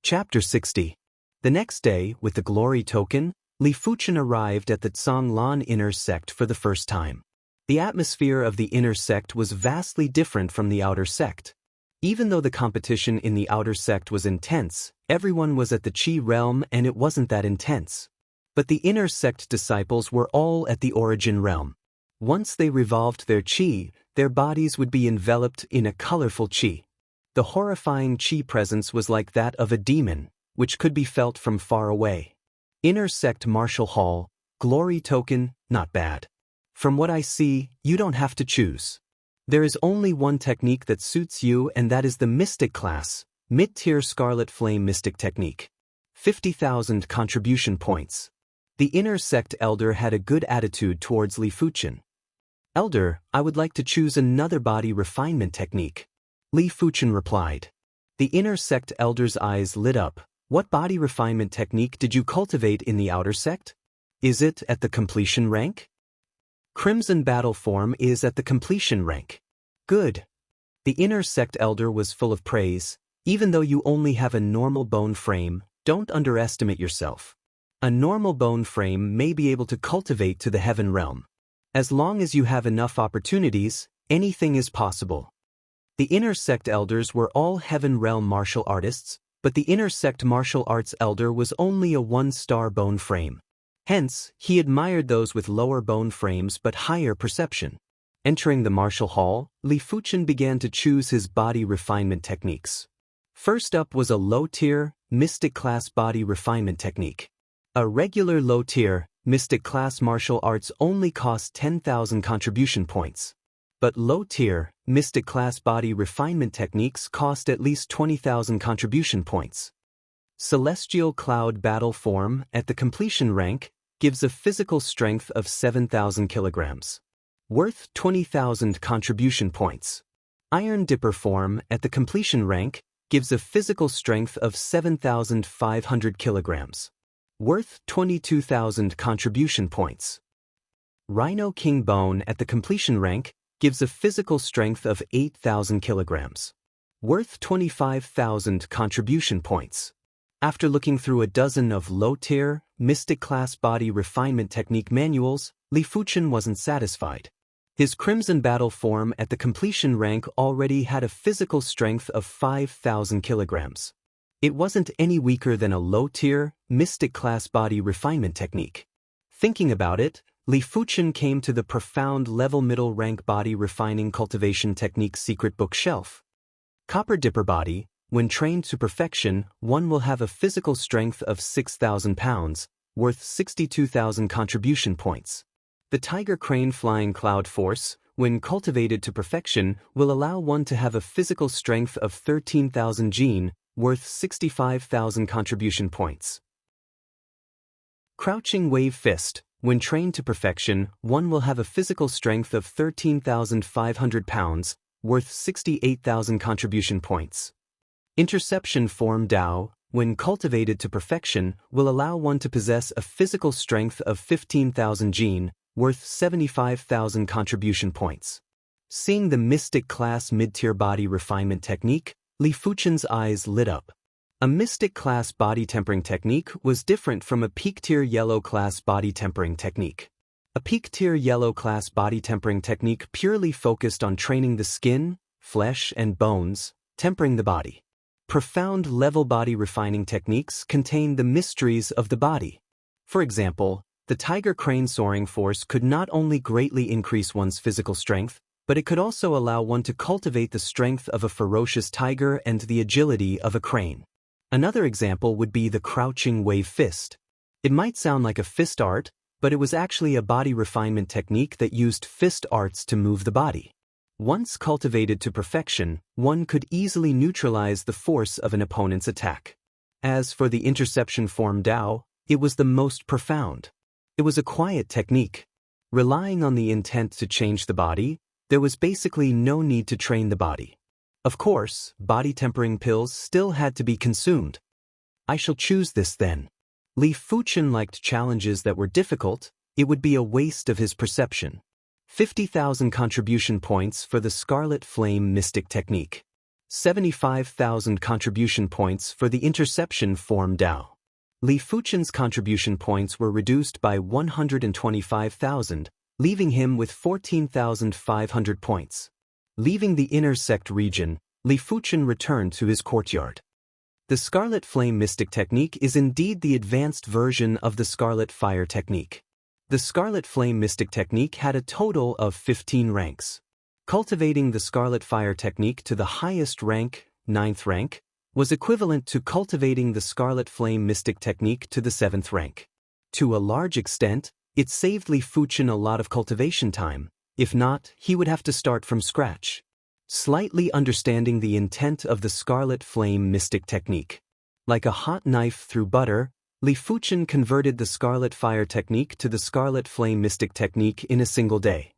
Chapter 60. The next day, with the glory token, Li Fuchen arrived at the Zhanglan inner sect for the first time. The atmosphere of the inner sect was vastly different from the outer sect. Even though the competition in the outer sect was intense, everyone was at the Qi realm and it wasn't that intense. But the inner sect disciples were all at the origin realm. Once they revolved their Qi, their bodies would be enveloped in a colorful Qi. The horrifying Qi presence was like that of a demon, which could be felt from far away. Inner sect martial hall, glory token, not bad. From what I see, you don't have to choose. There is only one technique that suits you, and that is the Mystic class, mid-tier Scarlet Flame Mystic technique. 50,000 contribution points. The inner sect elder had a good attitude towards Li Fuchen. Elder, I would like to choose another body refinement technique. Li Fuchen replied. The inner sect elder's eyes lit up. What body refinement technique did you cultivate in the outer sect? Is it at the completion rank? Crimson battle form is at the completion rank. Good. The inner sect elder was full of praise. Even though you only have a normal bone frame, don't underestimate yourself. A normal bone frame may be able to cultivate to the heaven realm. As long as you have enough opportunities, anything is possible. The inner sect elders were all heaven realm martial artists, but the inner sect martial arts elder was only a one-star bone frame. Hence, he admired those with lower bone frames but higher perception. Entering the martial hall, Li Fuchen began to choose his body refinement techniques. First up was a low-tier, mystic class body refinement technique. A regular low-tier, mystic class martial arts only cost 10,000 contribution points. But low-tier, mystic class body refinement techniques cost at least 20,000 contribution points. Celestial Cloud Battle Form, at the completion rank, gives a physical strength of 7,000 kilograms. Worth 20,000 contribution points. Iron Dipper Form, at the completion rank, gives a physical strength of 7,500 kilograms. Worth 22,000 contribution points. Rhino King Bone, at the completion rank, gives a physical strength of 8,000 kilograms. Worth 25,000 contribution points. After looking through a dozen of low-tier, mystic class body refinement technique manuals, Li Fuchen wasn't satisfied. His Crimson Battle Form at the completion rank already had a physical strength of 5,000 kilograms. It wasn't any weaker than a low-tier, mystic class body refinement technique. Thinking about it, Li Fuchen came to the profound level middle rank body refining cultivation technique secret bookshelf. Copper Dipper Body. When trained to perfection, one will have a physical strength of 6,000 pounds, worth 62,000 contribution points. The Tiger Crane Flying Cloud Force, when cultivated to perfection, will allow one to have a physical strength of 13,000 gene, worth 65,000 contribution points. Crouching Wave Fist. When trained to perfection, one will have a physical strength of 13,500 pounds, worth 68,000 contribution points. Interception Form Dao, when cultivated to perfection, will allow one to possess a physical strength of 15,000 gene, worth 75,000 contribution points. Seeing the Mystic Class Mid-Tier Body Refinement Technique, Li Fuchen's eyes lit up. A Mystic Class Body Tempering Technique was different from a Peak-Tier Yellow Class Body Tempering Technique. A Peak-Tier Yellow Class Body Tempering Technique purely focused on training the skin, flesh, and bones, tempering the body. Profound level body refining techniques contain the mysteries of the body. For example, the Tiger Crane Soaring Force could not only greatly increase one's physical strength, but it could also allow one to cultivate the strength of a ferocious tiger and the agility of a crane. Another example would be the Crouching Wave Fist. It might sound like a fist art, but it was actually a body refinement technique that used fist arts to move the body. Once cultivated to perfection, one could easily neutralize the force of an opponent's attack. As for the Interception Form Dao, it was the most profound. It was a quiet technique. Relying on the intent to change the body, there was basically no need to train the body. Of course, body tempering pills still had to be consumed. I shall choose this then. Li Fuchen liked challenges that were difficult. It would be a waste of his perception. 50,000 contribution points for the Scarlet Flame Mystic Technique. 75,000 contribution points for the interception form Dao. Li Fuchen's contribution points were reduced by 125,000, leaving him with 14,500 points. Leaving the inner sect region, Li Fuchen returned to his courtyard. The Scarlet Flame Mystic Technique is indeed the advanced version of the Scarlet Fire Technique. The Scarlet Flame Mystic Technique had a total of 15 ranks. Cultivating the Scarlet Fire Technique to the highest rank, 9th rank, was equivalent to cultivating the Scarlet Flame Mystic Technique to the 7th rank. To a large extent, it saved Li Fuchen a lot of cultivation time. If not, he would have to start from scratch. Slightly understanding the intent of the Scarlet Flame Mystic Technique. Like a hot knife through butter, Li Fuchen converted the Scarlet Fire Technique to the Scarlet Flame Mystic Technique in a single day.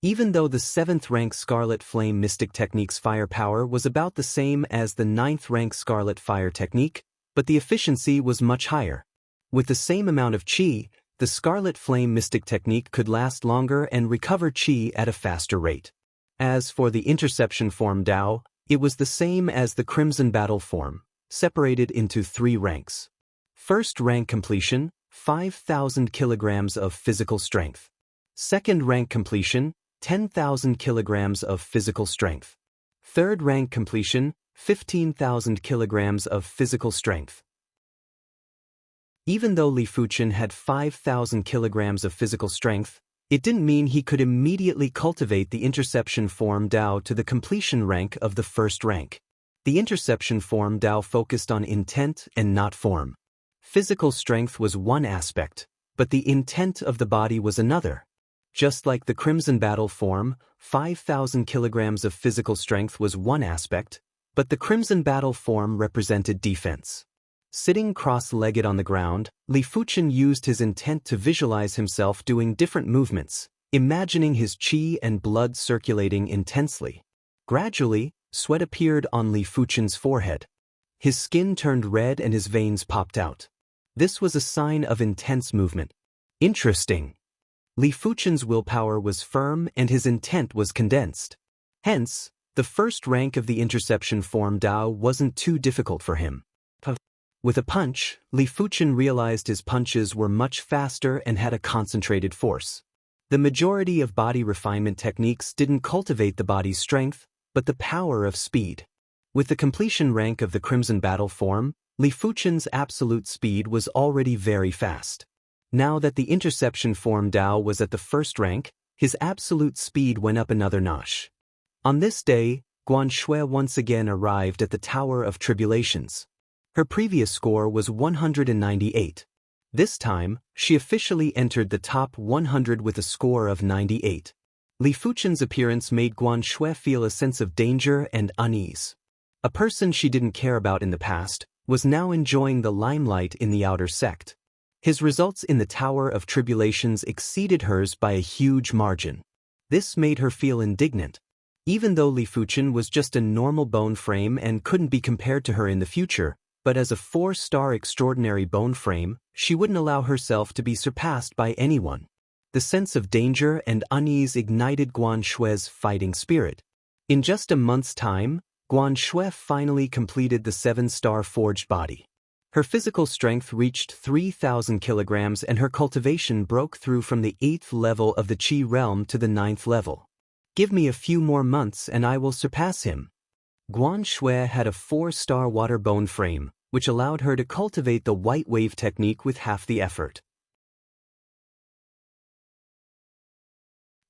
Even though the 7th rank Scarlet Flame Mystic Technique's firepower was about the same as the 9th rank Scarlet Fire Technique, but the efficiency was much higher. With the same amount of qi, the Scarlet Flame Mystic Technique could last longer and recover qi at a faster rate. As for the interception form Dao, it was the same as the Crimson Battle form, separated into 3 ranks. First rank completion, 5,000 kilograms of physical strength. Second rank completion, 10,000 kilograms of physical strength. Third rank completion, 15,000 kilograms of physical strength. Even though Li Fuchen had 5,000 kilograms of physical strength, it didn't mean he could immediately cultivate the interception form Dao to the completion rank of the first rank. The interception form Dao focused on intent and not form. Physical strength was one aspect, but the intent of the body was another. Just like the Crimson Battle form, 5,000 kilograms of physical strength was one aspect, but the Crimson Battle form represented defense. Sitting cross-legged on the ground, Li Fuchen used his intent to visualize himself doing different movements, imagining his qi and blood circulating intensely. Gradually, sweat appeared on Li Fuchen's forehead. His skin turned red and his veins popped out. This was a sign of intense movement. Interesting. Li Fuchen's willpower was firm and his intent was condensed. Hence, the first rank of the interception form Dao wasn't too difficult for him. With a punch, Li Fuchen realized his punches were much faster and had a concentrated force. The majority of body refinement techniques didn't cultivate the body's strength, but the power of speed. With the completion rank of the Crimson Battle form, Li Fuchen's absolute speed was already very fast. Now that the interception form Dao was at the first rank, his absolute speed went up another notch. On this day, Guan Shui once again arrived at the Tower of Tribulations. Her previous score was 198. This time, she officially entered the top 100 with a score of 98. Li Fuchen's appearance made Guan Shui feel a sense of danger and unease. A person she didn't care about in the past was now enjoying the limelight in the outer sect. His results in the Tower of Tribulations exceeded hers by a huge margin. This made her feel indignant. Even though Li Fuchen was just a normal bone frame and couldn't be compared to her in the future, but as a 4-star extraordinary bone frame, she wouldn't allow herself to be surpassed by anyone. The sense of danger and unease ignited Guan Shui's fighting spirit. In just a month's time, Guan Shui finally completed the 7-star forged body. Her physical strength reached 3,000 kilograms and her cultivation broke through from the 8th level of the Qi realm to the 9th level. Give me a few more months and I will surpass him. Guan Shui had a 4-star water bone frame, which allowed her to cultivate the white wave technique with half the effort.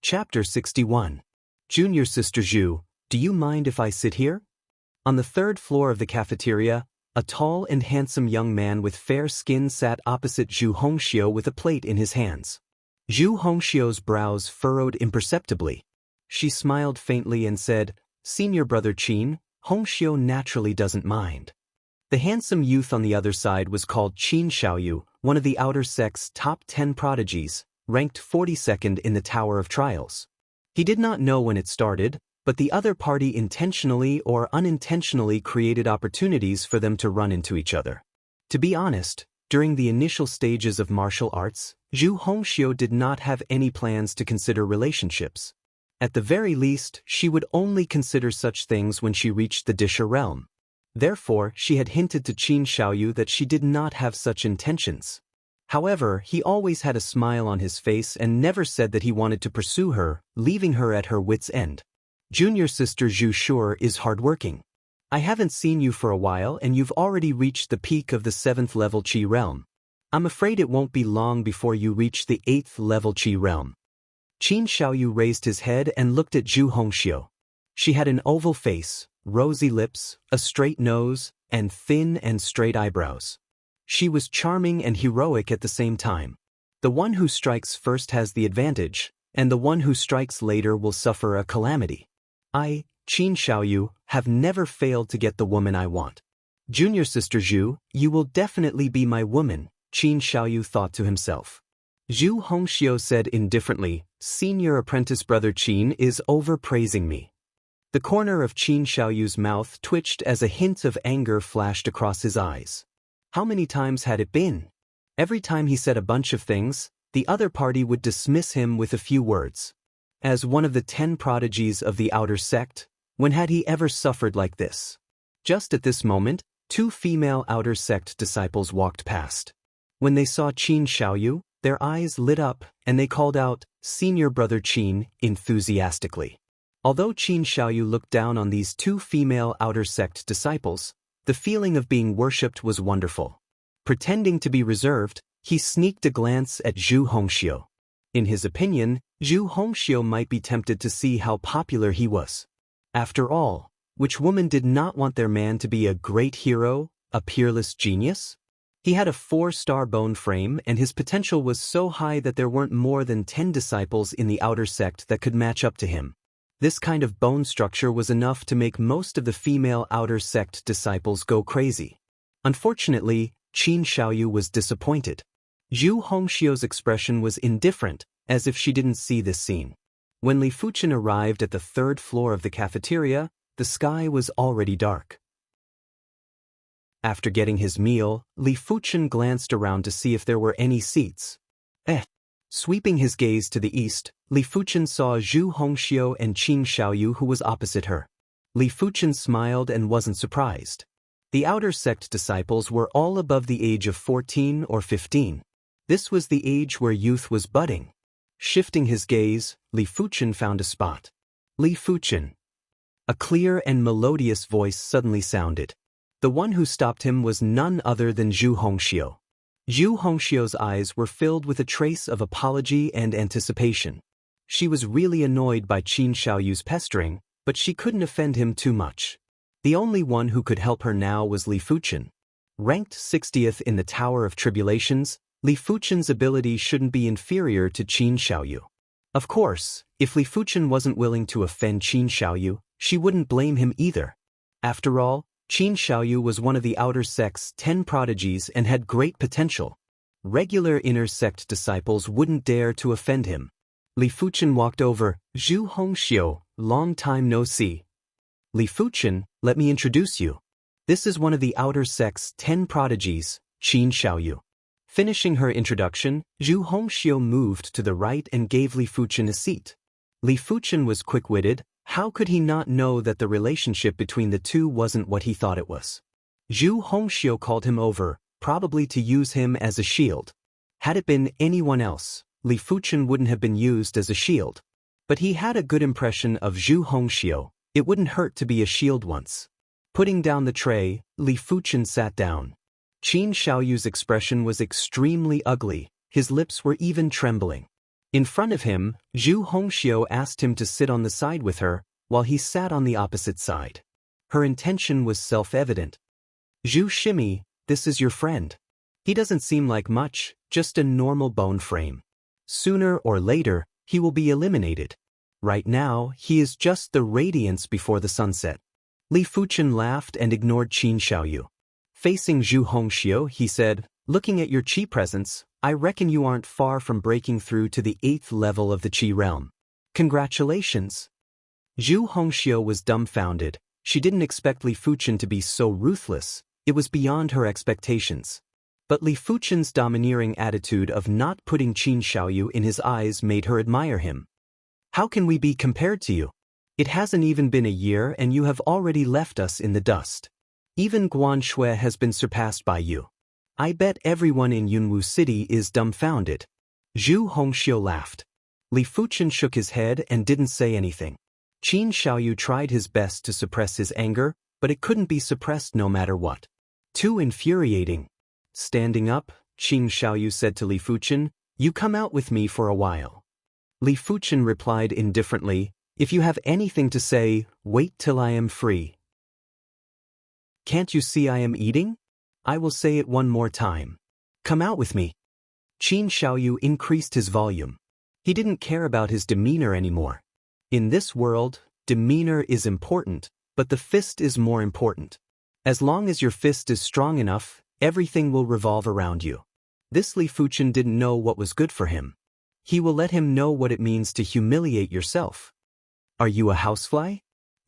Chapter 61. Junior Sister Zhu, do you mind if I sit here? On the 3rd floor of the cafeteria, a tall and handsome young man with fair skin sat opposite Zhu Hongxiu with a plate in his hands. Zhu Hongxiu's brows furrowed imperceptibly. She smiled faintly and said, "Senior brother Qin, Hongxiu naturally doesn't mind." The handsome youth on the other side was called Qin Xiaoyu, one of the outer sect's top 10 prodigies, ranked 42nd in the Tower of Trials. He did not know when it started, but the other party intentionally or unintentionally created opportunities for them to run into each other. To be honest, during the initial stages of martial arts, Zhu Hongxiu did not have any plans to consider relationships. At the very least, she would only consider such things when she reached the Disha realm. Therefore, she had hinted to Qin Xiaoyu that she did not have such intentions. However, he always had a smile on his face and never said that he wanted to pursue her, leaving her at her wits' end. Junior sister Zhu Sure is hardworking. I haven't seen you for a while and you've already reached the peak of the 7th level Qi realm. I'm afraid it won't be long before you reach the 8th level Qi realm. Qin Xiaoyu raised his head and looked at Zhu Hongxiu. She had an oval face, rosy lips, a straight nose, and thin and straight eyebrows. She was charming and heroic at the same time. The one who strikes first has the advantage, and the one who strikes later will suffer a calamity. I, Qin Xiaoyu, have never failed to get the woman I want. Junior sister Zhu, you will definitely be my woman, Qin Xiaoyu thought to himself. Zhu Hongxiu said indifferently, Senior apprentice brother Qin is overpraising me. The corner of Qin Xiaoyu's mouth twitched as a hint of anger flashed across his eyes. How many times had it been? Every time he said a bunch of things, the other party would dismiss him with a few words. As one of the 10 prodigies of the outer sect, when had he ever suffered like this? Just at this moment, 2 female outer sect disciples walked past. When they saw Qin Xiaoyu, their eyes lit up, and they called out, Senior brother Qin, enthusiastically. Although Qin Xiaoyu looked down on these 2 female outer sect disciples, the feeling of being worshipped was wonderful. Pretending to be reserved, he sneaked a glance at Zhu Hongxiu. In his opinion, Zhu Hongxiu might be tempted to see how popular he was. After all, which woman did not want their man to be a great hero, a peerless genius? He had a 4-star bone frame and his potential was so high that there weren't more than 10 disciples in the outer sect that could match up to him. This kind of bone structure was enough to make most of the female outer sect disciples go crazy. Unfortunately, Qin Xiaoyu was disappointed. Zhu Hongxiu's expression was indifferent, as if she didn't see this scene. When Li Fuchen arrived at the 3rd floor of the cafeteria, the sky was already dark. After getting his meal, Li Fuchen glanced around to see if there were any seats. Sweeping his gaze to the east, Li Fuchen saw Zhu Hongxiu and Qin Xiaoyu who was opposite her. Li Fuchen smiled and wasn't surprised. The outer sect disciples were all above the age of 14 or 15. This was the age where youth was budding. Shifting his gaze, Li Fuchen found a spot. Li Fuchen. A clear and melodious voice suddenly sounded. The one who stopped him was none other than Zhu Hongxiu. Zhu Hongxiu's eyes were filled with a trace of apology and anticipation. She was really annoyed by Qin Xiaoyu's pestering, but she couldn't offend him too much. The only one who could help her now was Li Fuchen. Ranked 60th in the Tower of Tribulations, Li Fuchen's ability shouldn't be inferior to Qin Xiaoyu. Of course, if Li Fuchen wasn't willing to offend Qin Xiaoyu, she wouldn't blame him either. After all, Qin Xiaoyu was one of the outer sect's 10 prodigies and had great potential. Regular inner sect disciples wouldn't dare to offend him. Li Fuchen walked over. Zhu Hongxiu, long time no see. Li Fuchen, let me introduce you. This is one of the outer sect's 10 prodigies, Qin Xiaoyu. Finishing her introduction, Zhu Hongxiu moved to the right and gave Li Fuchen a seat. Li Fuchen was quick-witted. How could he not know that the relationship between the two wasn't what he thought it was? Zhu Hongxiu called him over, probably to use him as a shield. Had it been anyone else, Li Fuchen wouldn't have been used as a shield. But he had a good impression of Zhu Hongxiu. It wouldn't hurt to be a shield once. Putting down the tray, Li Fuchen sat down. Qin Xiaoyu's expression was extremely ugly, his lips were even trembling. In front of him, Zhu Hongxiu asked him to sit on the side with her, while he sat on the opposite side. Her intention was self-evident. Zhu Shimi, this is your friend. He doesn't seem like much, just a normal bone frame. Sooner or later, he will be eliminated. Right now, he is just the radiance before the sunset. Li Fuchen laughed and ignored Qin Xiaoyu. Facing Zhu Hongxiu, he said, looking at your Qi presence, I reckon you aren't far from breaking through to the 8th level of the Qi realm. Congratulations. Zhu Hongxiu was dumbfounded. She didn't expect Li Fuchen to be so ruthless. It was beyond her expectations. But Li Fuchen's domineering attitude of not putting Qin Xiaoyu in his eyes made her admire him. How can we be compared to you? It hasn't even been a year and you have already left us in the dust. Even Guan Shui has been surpassed by you. I bet everyone in Yunwu City is dumbfounded. Zhu Hongxiu laughed. Li Fuchen shook his head and didn't say anything. Qin Xiaoyu tried his best to suppress his anger, but it couldn't be suppressed no matter what. Too infuriating. Standing up, Qin Xiaoyu said to Li Fuchen, "You come out with me for a while." Li Fuchen replied indifferently, "If you have anything to say, wait till I am free." Can't you see I am eating? I will say it one more time. Come out with me. Qin Xiaoyu increased his volume. He didn't care about his demeanor anymore. In this world, demeanor is important, but the fist is more important. As long as your fist is strong enough, everything will revolve around you. This Li Fuchen didn't know what was good for him. He will let him know what it means to humiliate yourself. Are you a housefly?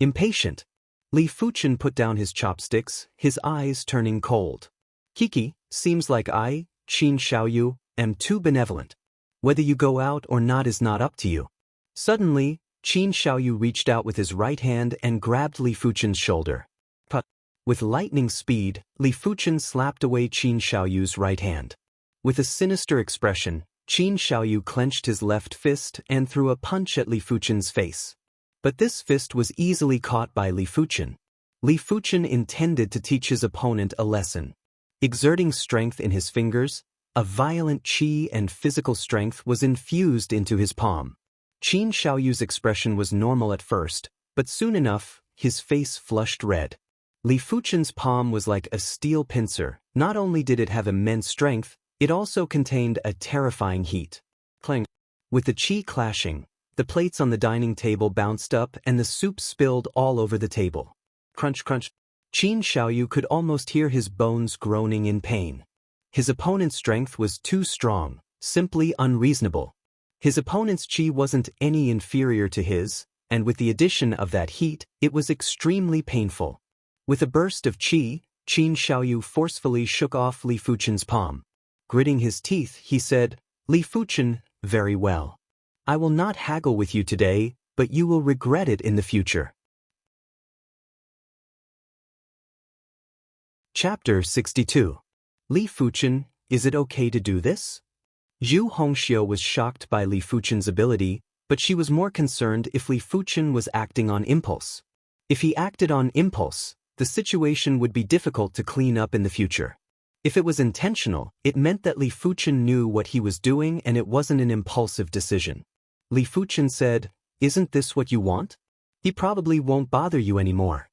Impatient. Li Fuchen put down his chopsticks, his eyes turning cold. Kiki, seems like I, Qin Xiaoyu, am too benevolent. Whether you go out or not is not up to you. Suddenly, Qin Xiaoyu reached out with his right hand and grabbed Li Fuchen's shoulder. But, with lightning speed, Li Fuchen slapped away Qin Xiaoyu's right hand. With a sinister expression, Qin Xiaoyu clenched his left fist and threw a punch at Li Fuchen's face. But this fist was easily caught by Li Fuchen. Li Fuchen intended to teach his opponent a lesson. Exerting strength in his fingers, a violent qi and physical strength was infused into his palm. Qin Xiaoyu's expression was normal at first, but soon enough, his face flushed red. Li Fuchen's palm was like a steel pincer. Not only did it have immense strength, it also contained a terrifying heat. Clang. With the qi clashing, the plates on the dining table bounced up and the soup spilled all over the table. Crunch crunch. Qin Xiaoyu could almost hear his bones groaning in pain. His opponent's strength was too strong, simply unreasonable. His opponent's qi wasn't any inferior to his, and with the addition of that heat, it was extremely painful. With a burst of qi, Qin Xiaoyu forcefully shook off Li Fuchen's palm. Gritting his teeth, he said, "Li Fuchen, very well. I will not haggle with you today, but you will regret it in the future." Chapter 62. Li Fuchen, is it okay to do this? Zhu Hongxiu was shocked by Li Fuchen's ability, but she was more concerned if Li Fuchen was acting on impulse. If he acted on impulse, the situation would be difficult to clean up in the future. If it was intentional, it meant that Li Fuchen knew what he was doing and it wasn't an impulsive decision. Li Fuchen said, "Isn't this what you want? He probably won't bother you anymore."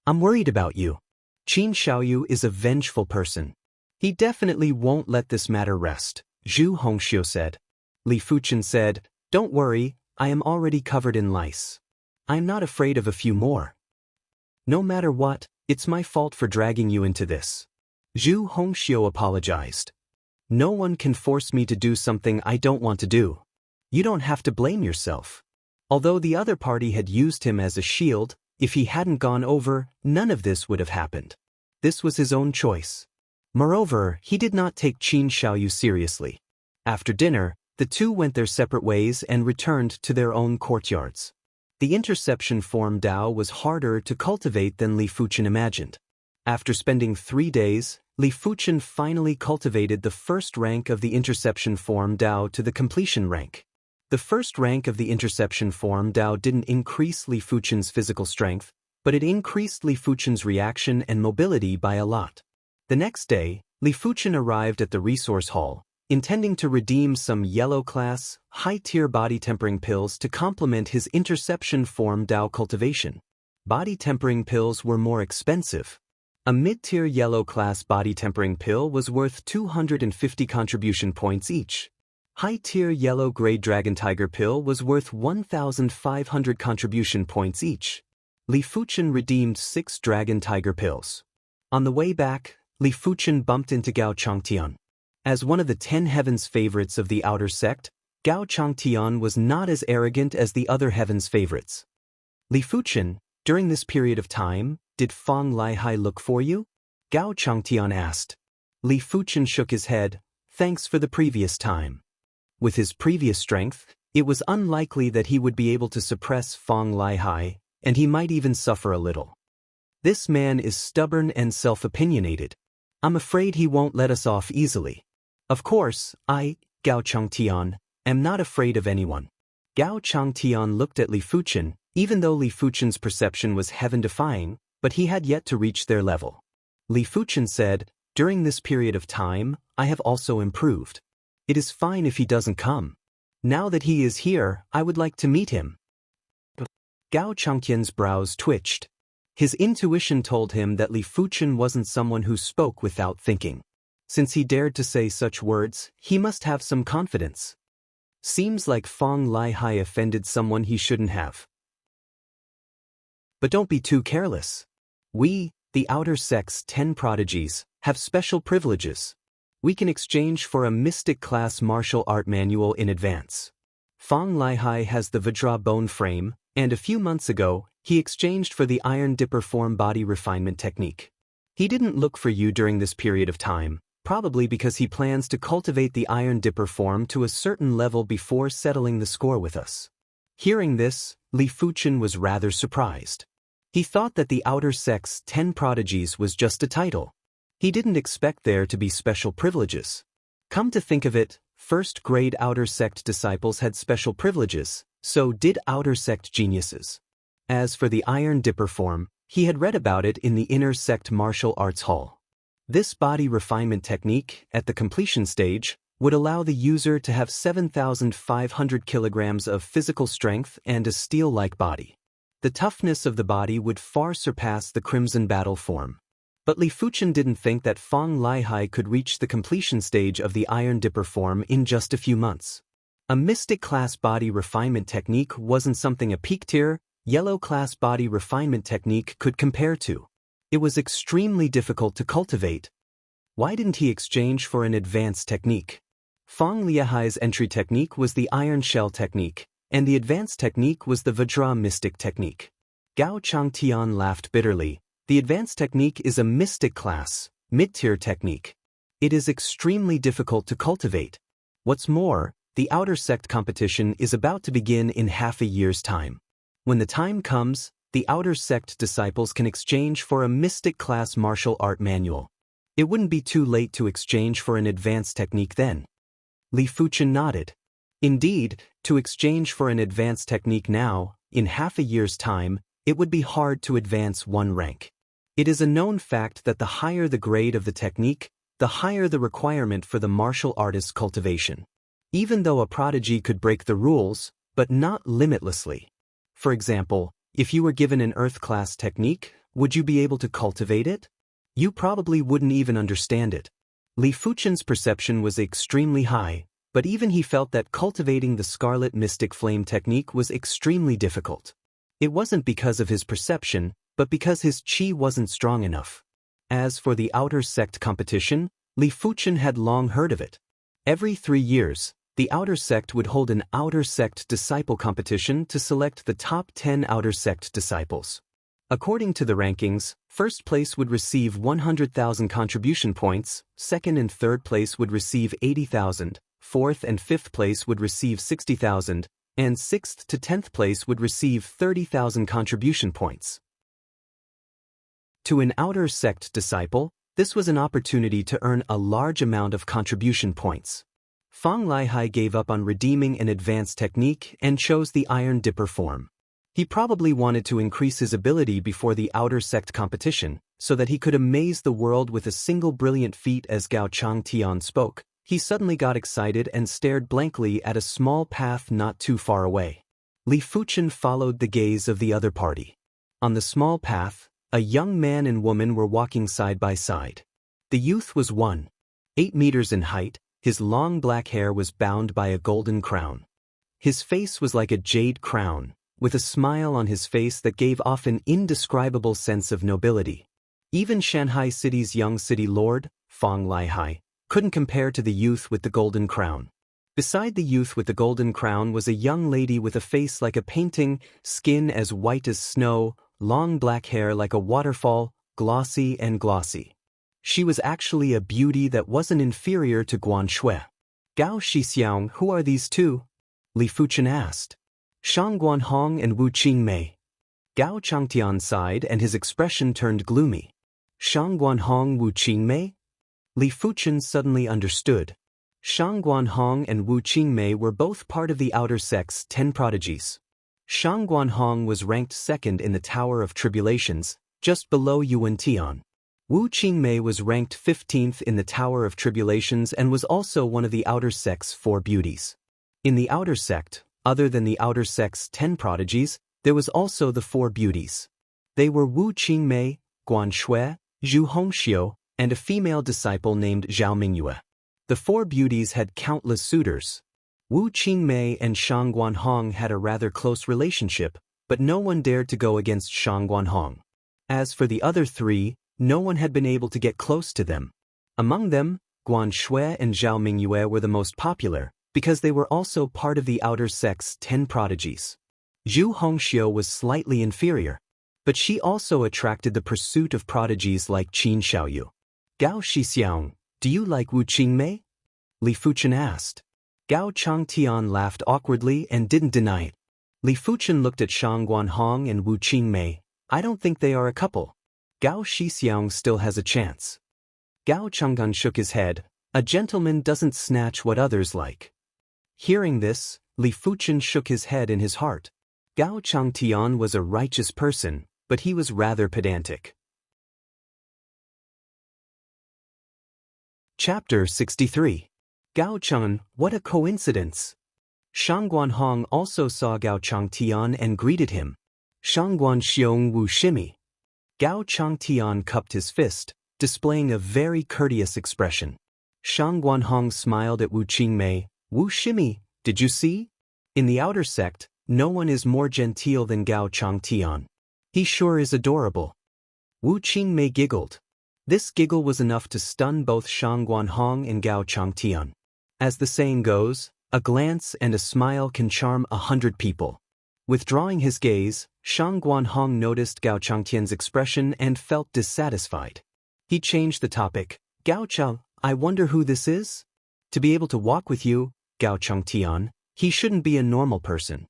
"I'm worried about you. Qin Xiaoyu is a vengeful person. He definitely won't let this matter rest," Zhu Hongxiu said. Li Fuchen said, "Don't worry, I am already covered in lice. I'm not afraid of a few more. No matter what, it's my fault for dragging you into this." Zhu Hongxiu apologized. "No one can force me to do something I don't want to do. You don't have to blame yourself." Although the other party had used him as a shield, if he hadn't gone over, none of this would have happened. This was his own choice. Moreover, he did not take Qin Xiaoyu seriously. After dinner, the two went their separate ways and returned to their own courtyards. The interception form Dao was harder to cultivate than Li Fuchen imagined. After spending 3 days, Li Fuchen finally cultivated the first rank of the interception form Dao to the completion rank. The first rank of the interception form Dao didn't increase Li Fuchen's physical strength, but it increased Li Fuchen's reaction and mobility by a lot. The next day, Li Fuchen arrived at the resource hall, intending to redeem some yellow-class, high-tier body-tempering pills to complement his interception form Dao cultivation. Body-tempering pills were more expensive. A mid-tier yellow-class body-tempering pill was worth 250 contribution points each. High-tier yellow-grade Dragon Tiger pill was worth 1,500 contribution points each. Li Fuchen redeemed 6 Dragon Tiger pills. On the way back, Li Fuchen bumped into Gao Changtian. As one of the 10 heavens favorites of the outer sect, Gao Changtian was not as arrogant as the other heavens favorites. "Li Fuchen, during this period of time, did Fang Laihai look for you?" Gao Changtian asked. Li Fuchen shook his head, "Thanks for the previous time." With his previous strength, It was unlikely that he would be able to suppress Fong Lihai, and he might even suffer a little. This man is stubborn and self-opinionated. I'm afraid he won't let us off easily. Of course, I, Gao Changtian, am not afraid of anyone. Gao Changtian looked at Li Fuchen, even though Li Fuchen's perception was heaven-defying, but he had yet to reach their level. Li Fuchen said, "During this period of time, I have also improved. It is fine if he doesn't come. Now that he is here, I would like to meet him." Gao Changtian's brows twitched. His intuition told him that Li Fuchen wasn't someone who spoke without thinking. Since he dared to say such words, he must have some confidence. Seems like Fong Lihai offended someone he shouldn't have. But don't be too careless. We, the outer sect's 10 prodigies, have special privileges. We can exchange for a mystic class martial art manual in advance. Fong Lihai has the Vajra bone frame, and a few months ago, he exchanged for the Iron Dipper form body refinement technique. He didn't look for you during this period of time, probably because he plans to cultivate the Iron Dipper form to a certain level before settling the score with us. Hearing this, Li Fuchen was rather surprised. He thought that the outer sect's 10 prodigies was just a title. He didn't expect there to be special privileges. Come to think of it, first-grade outer sect disciples had special privileges, so did outer sect geniuses. As for the Iron Dipper form, he had read about it in the inner sect martial arts hall. This body refinement technique, at the completion stage, would allow the user to have 7,500 kilograms of physical strength and a steel-like body. The toughness of the body would far surpass the Crimson Battle form. But Li Fuchen didn't think that Fong Lihai could reach the completion stage of the Iron Dipper form in just a few months. A mystic class body refinement technique wasn't something a peak-tier, yellow class body refinement technique could compare to. It was extremely difficult to cultivate. Why didn't he exchange for an advanced technique? Fong Lihai's entry technique was the Iron Shell technique, and the advanced technique was the Vajra mystic technique. Gao Changtian laughed bitterly. The advanced technique is a mystic class, mid-tier technique. It is extremely difficult to cultivate. What's more, the outer sect competition is about to begin in half a year's time. When the time comes, the outer sect disciples can exchange for a mystic class martial art manual. It wouldn't be too late to exchange for an advanced technique then. Li Fuchen nodded. Indeed, to exchange for an advanced technique now, in half a year's time, it would be hard to advance one rank. It is a known fact that the higher the grade of the technique, the higher the requirement for the martial artist's cultivation. Even though a prodigy could break the rules, but not limitlessly. For example, if you were given an Earth class technique, would you be able to cultivate it? You probably wouldn't even understand it. Li Fuchen's perception was extremely high, but even he felt that cultivating the Scarlet Mystic Flame technique was extremely difficult. It wasn't because of his perception, but because his qi wasn't strong enough. As for the outer sect competition, Li Fuchen had long heard of it. Every 3 years, the outer sect would hold an outer sect disciple competition to select the top 10 outer sect disciples. According to the rankings, first place would receive 100,000 contribution points, second and third place would receive 80,000, fourth and fifth place would receive 60,000, and 6th to 10th place would receive 30,000 contribution points. To an outer sect disciple, this was an opportunity to earn a large amount of contribution points. Fong Lihai gave up on redeeming an advanced technique and chose the Iron Dipper form. He probably wanted to increase his ability before the outer sect competition, so that he could amaze the world with a single brilliant feat. As Gao Changtian spoke, he suddenly got excited and stared blankly at a small path not too far away. Li Fuchen followed the gaze of the other party. On the small path, a young man and woman were walking side by side. The youth was 1.8 meters in height, his long black hair was bound by a golden crown. His face was like a jade crown, with a smile on his face that gave off an indescribable sense of nobility. Even Shanghai City's young city lord, Fong Lihai, couldn't compare to the youth with the golden crown. Beside the youth with the golden crown was a young lady with a face like a painting, skin as white as snow, long black hair like a waterfall, glossy and glossy. She was actually a beauty that wasn't inferior to Guan Shui. Gao Shixiang, who are these two? Li Fuchen asked. Shang Guanhong and Wu Qingmei. Gao Changtian sighed and his expression turned gloomy. Shang Guanhong, Wu Qingmei? Li Fuchen suddenly understood. Shang Guanhong and Wu Qingmei were both part of the outer sect's 10 prodigies. Shang Guanhong was ranked second in the Tower of Tribulations, just below Yuan Tian. Wu Qingmei was ranked 15th in the Tower of Tribulations and was also one of the outer sect's 4 beauties. In the outer sect, other than the outer sect's 10 prodigies, there was also the 4 beauties. They were Wu Qingmei, Guan Shui, Zhu Hongxiu, and a female disciple named Zhao Mingyue. The 4 beauties had countless suitors. Wu Qingmei and Shang Guanhong had a rather close relationship, but no one dared to go against Shang Guanhong. As for the other 3, no one had been able to get close to them. Among them, Guan Shui and Zhao Mingyue were the most popular, because they were also part of the outer sect's 10 prodigies. Zhu Hongxiu was slightly inferior, but she also attracted the pursuit of prodigies like Qin Xiaoyu. Gao Shixiang, do you like Wu Qingmei? Li Fuchen asked. Gao Changtian laughed awkwardly and didn't deny it. Li Fuchen looked at Shang Guanhong and Wu Qingmei. I don't think they are a couple. Gao Shixiang still has a chance. Gao Changgan shook his head. A gentleman doesn't snatch what others like. Hearing this, Li Fuchen shook his head in his heart. Gao Changtian was a righteous person, but he was rather pedantic. Chapter 63. Gao Chang, what a coincidence! Shang Guanhong also saw Gao Changtian and greeted him. Shang Guanxiong Wu Shimi. Gao Changtian cupped his fist, displaying a very courteous expression. Shang Guanhong smiled at Wu Qingmei. Wu Shimi, did you see? In the outer sect, no one is more genteel than Gao Changtian. He sure is adorable. Wu Qingmei giggled. This giggle was enough to stun both Shang Guanhong and Gao Changtian. As the saying goes, a glance and a smile can charm 100 people. Withdrawing his gaze, Shang Guanhong noticed Gao Changtian's expression and felt dissatisfied. He changed the topic. Gao Chang, I wonder who this is? To be able to walk with you, Gao Changtian, he shouldn't be a normal person.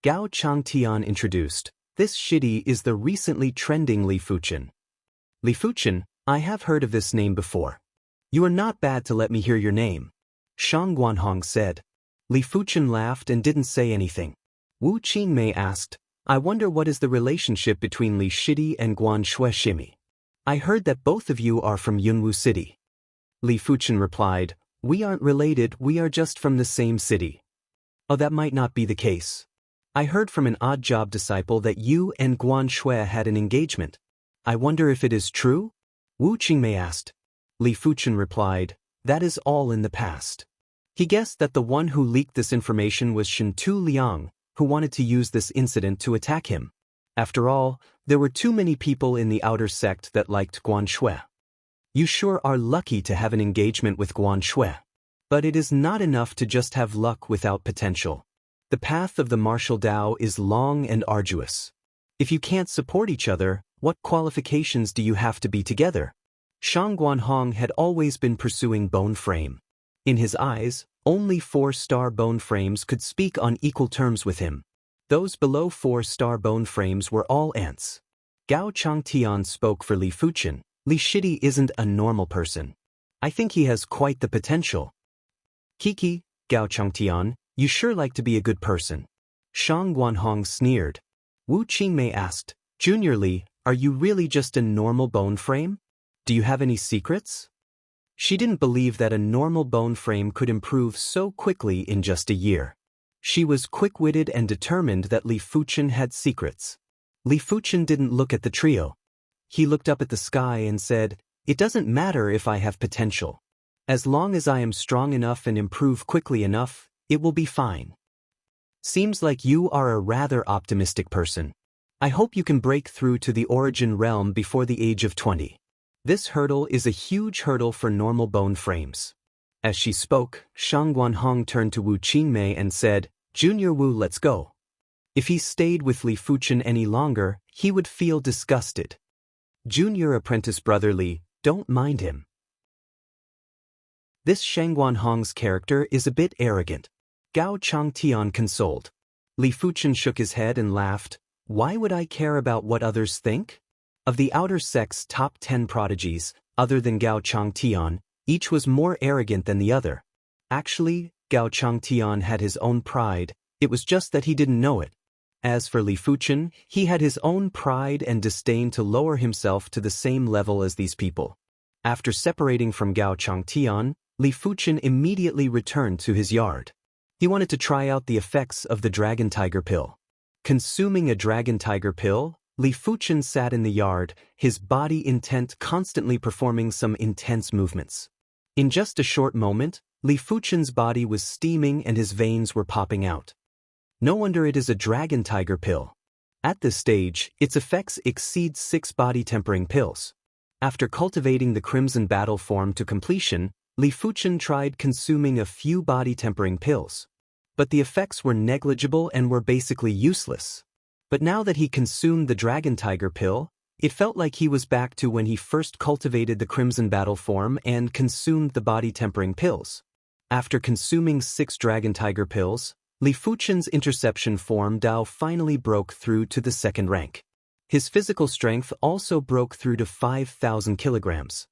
Gao Changtian introduced. This shitty is the recently trending Li Fuchen. Li Fuchen, I have heard of this name before. You are not bad to let me hear your name. Shang Guanhong said. Li Fuchen laughed and didn't say anything. Wu Qingmei asked, I wonder what is the relationship between Li Shidi and Guan Shui Shimi. I heard that both of you are from Yunwu City. Li Fuchen replied, we aren't related, we are just from the same city. Oh, that might not be the case. I heard from an odd job disciple that you and Guan Shui had an engagement. I wonder if it is true? Wu Qingmei asked. Li Fuchen replied, that is all in the past. He guessed that the one who leaked this information was Shintu Liang, who wanted to use this incident to attack him. After all, there were too many people in the outer sect that liked Guan Shui. You sure are lucky to have an engagement with Guan Shui. But it is not enough to just have luck without potential. The path of the martial Dao is long and arduous. If you can't support each other, what qualifications do you have to be together? Shang Guanhong had always been pursuing bone frame. In his eyes, only 4-star bone frames could speak on equal terms with him. Those below 4-star bone frames were all ants. Gao Changtian spoke for Li Fuchen. Li Shidi isn't a normal person. I think he has quite the potential. Kiki, Gao Changtian, you sure like to be a good person. Shang Guanhong sneered. Wu Qingmei asked, Junior Li, are you really just a normal bone frame? Do you have any secrets? She didn't believe that a normal bone frame could improve so quickly in just a year. She was quick-witted and determined that Li Fuchen had secrets. Li Fuchen didn't look at the trio. He looked up at the sky and said, it doesn't matter if I have potential. As long as I am strong enough and improve quickly enough, it will be fine. Seems like you are a rather optimistic person. I hope you can break through to the origin realm before the age of 20. This hurdle is a huge hurdle for normal bone frames. As she spoke, Shang Guanhong turned to Wu Qingmei and said, Junior Wu, let's go. If he stayed with Li Fuchen any longer, he would feel disgusted. Junior apprentice brother Li, don't mind him. This Shang Guanhong's character is a bit arrogant. Gao Changtian consoled. Li Fuchen shook his head and laughed. Why would I care about what others think? Of the outer sect's top 10 prodigies, other than Gao Changtian, each was more arrogant than the other. Actually, Gao Changtian had his own pride, it was just that he didn't know it. As for Li Fuchen, he had his own pride and disdain to lower himself to the same level as these people. After separating from Gao Changtian, Li Fuchen immediately returned to his yard. He wanted to try out the effects of the Dragon Tiger Pill. Consuming a Dragon Tiger Pill, Li Fuchen sat in the yard, his body intent constantly performing some intense movements. In just a short moment, Li Fuchen's body was steaming and his veins were popping out. No wonder it is a Dragon Tiger Pill. At this stage, its effects exceed 6 body-tempering pills. After cultivating the Crimson Battle form to completion, Li Fuchen tried consuming a few body-tempering pills. But the effects were negligible and were basically useless. But now that he consumed the Dragon Tiger Pill, it felt like he was back to when he first cultivated the Crimson Battle form and consumed the body-tempering pills. After consuming 6 Dragon Tiger Pills, Li Fuchen's interception form Dao finally broke through to the 2nd rank. His physical strength also broke through to 5,000 kilograms.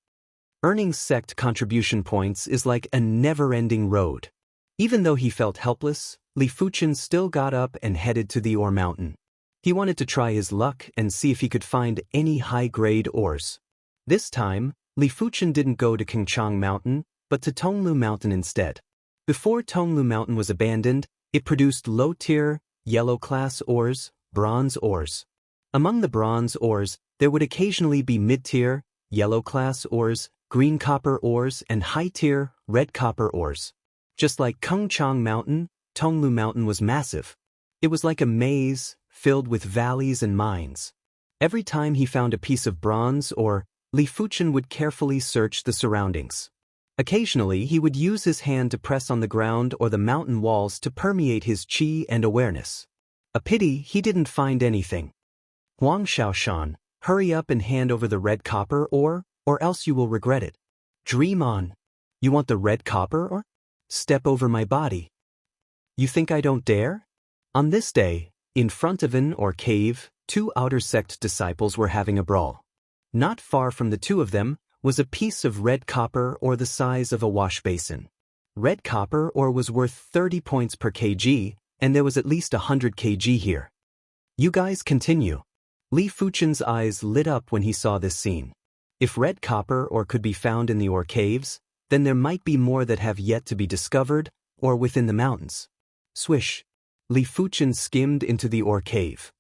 Earning sect contribution points is like a never-ending road. Even though he felt helpless, Li Fuchen still got up and headed to the ore mountain. He wanted to try his luck and see if he could find any high-grade ores. This time, Li Fuchen didn't go to Qingchang Mountain, but to Tonglu Mountain instead. Before Tonglu Mountain was abandoned, it produced low-tier, yellow-class ores, bronze ores. Among the bronze ores, there would occasionally be mid-tier, yellow-class ores, green copper ores, and high-tier, red copper ores. Just like Qingchang Mountain, Tonglu Mountain was massive. It was like a maze, filled with valleys and mines. Every time he found a piece of bronze ore, Li Fuchen would carefully search the surroundings. Occasionally, he would use his hand to press on the ground or the mountain walls to permeate his qi and awareness. A pity he didn't find anything. Huang Shaoshan, hurry up and hand over the red copper ore, or else you will regret it. Dream on. You want the red copper ore? Step over my body. You think I don't dare? On this day, in front of an ore cave, 2 outer sect disciples were having a brawl. Not far from the 2 of them was a piece of red copper ore the size of a wash basin. Red copper ore was worth 30 points per kg, and there was at least 100 kg here. You guys continue. Li Fuchen's eyes lit up when he saw this scene. If red copper ore could be found in the ore caves, then there might be more that have yet to be discovered, or within the mountains. Swish. Li Fuchen skimmed into the ore cave.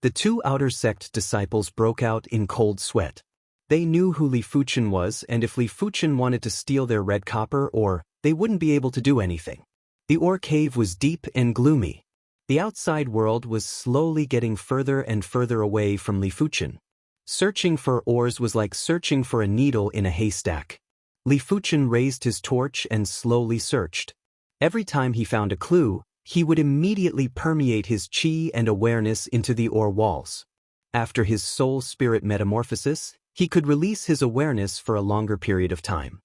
The 2 outer sect disciples broke out in cold sweat. They knew who Li Fuchen was, and if Li Fuchen wanted to steal their red copper ore, they wouldn't be able to do anything. The ore cave was deep and gloomy. The outside world was slowly getting further and further away from Li Fuchen. Searching for ores was like searching for a needle in a haystack. Li Fuchen raised his torch and slowly searched. Every time he found a clue, he would immediately permeate his qi and awareness into the ore walls. After his soul-spirit metamorphosis, he could release his awareness for a longer period of time.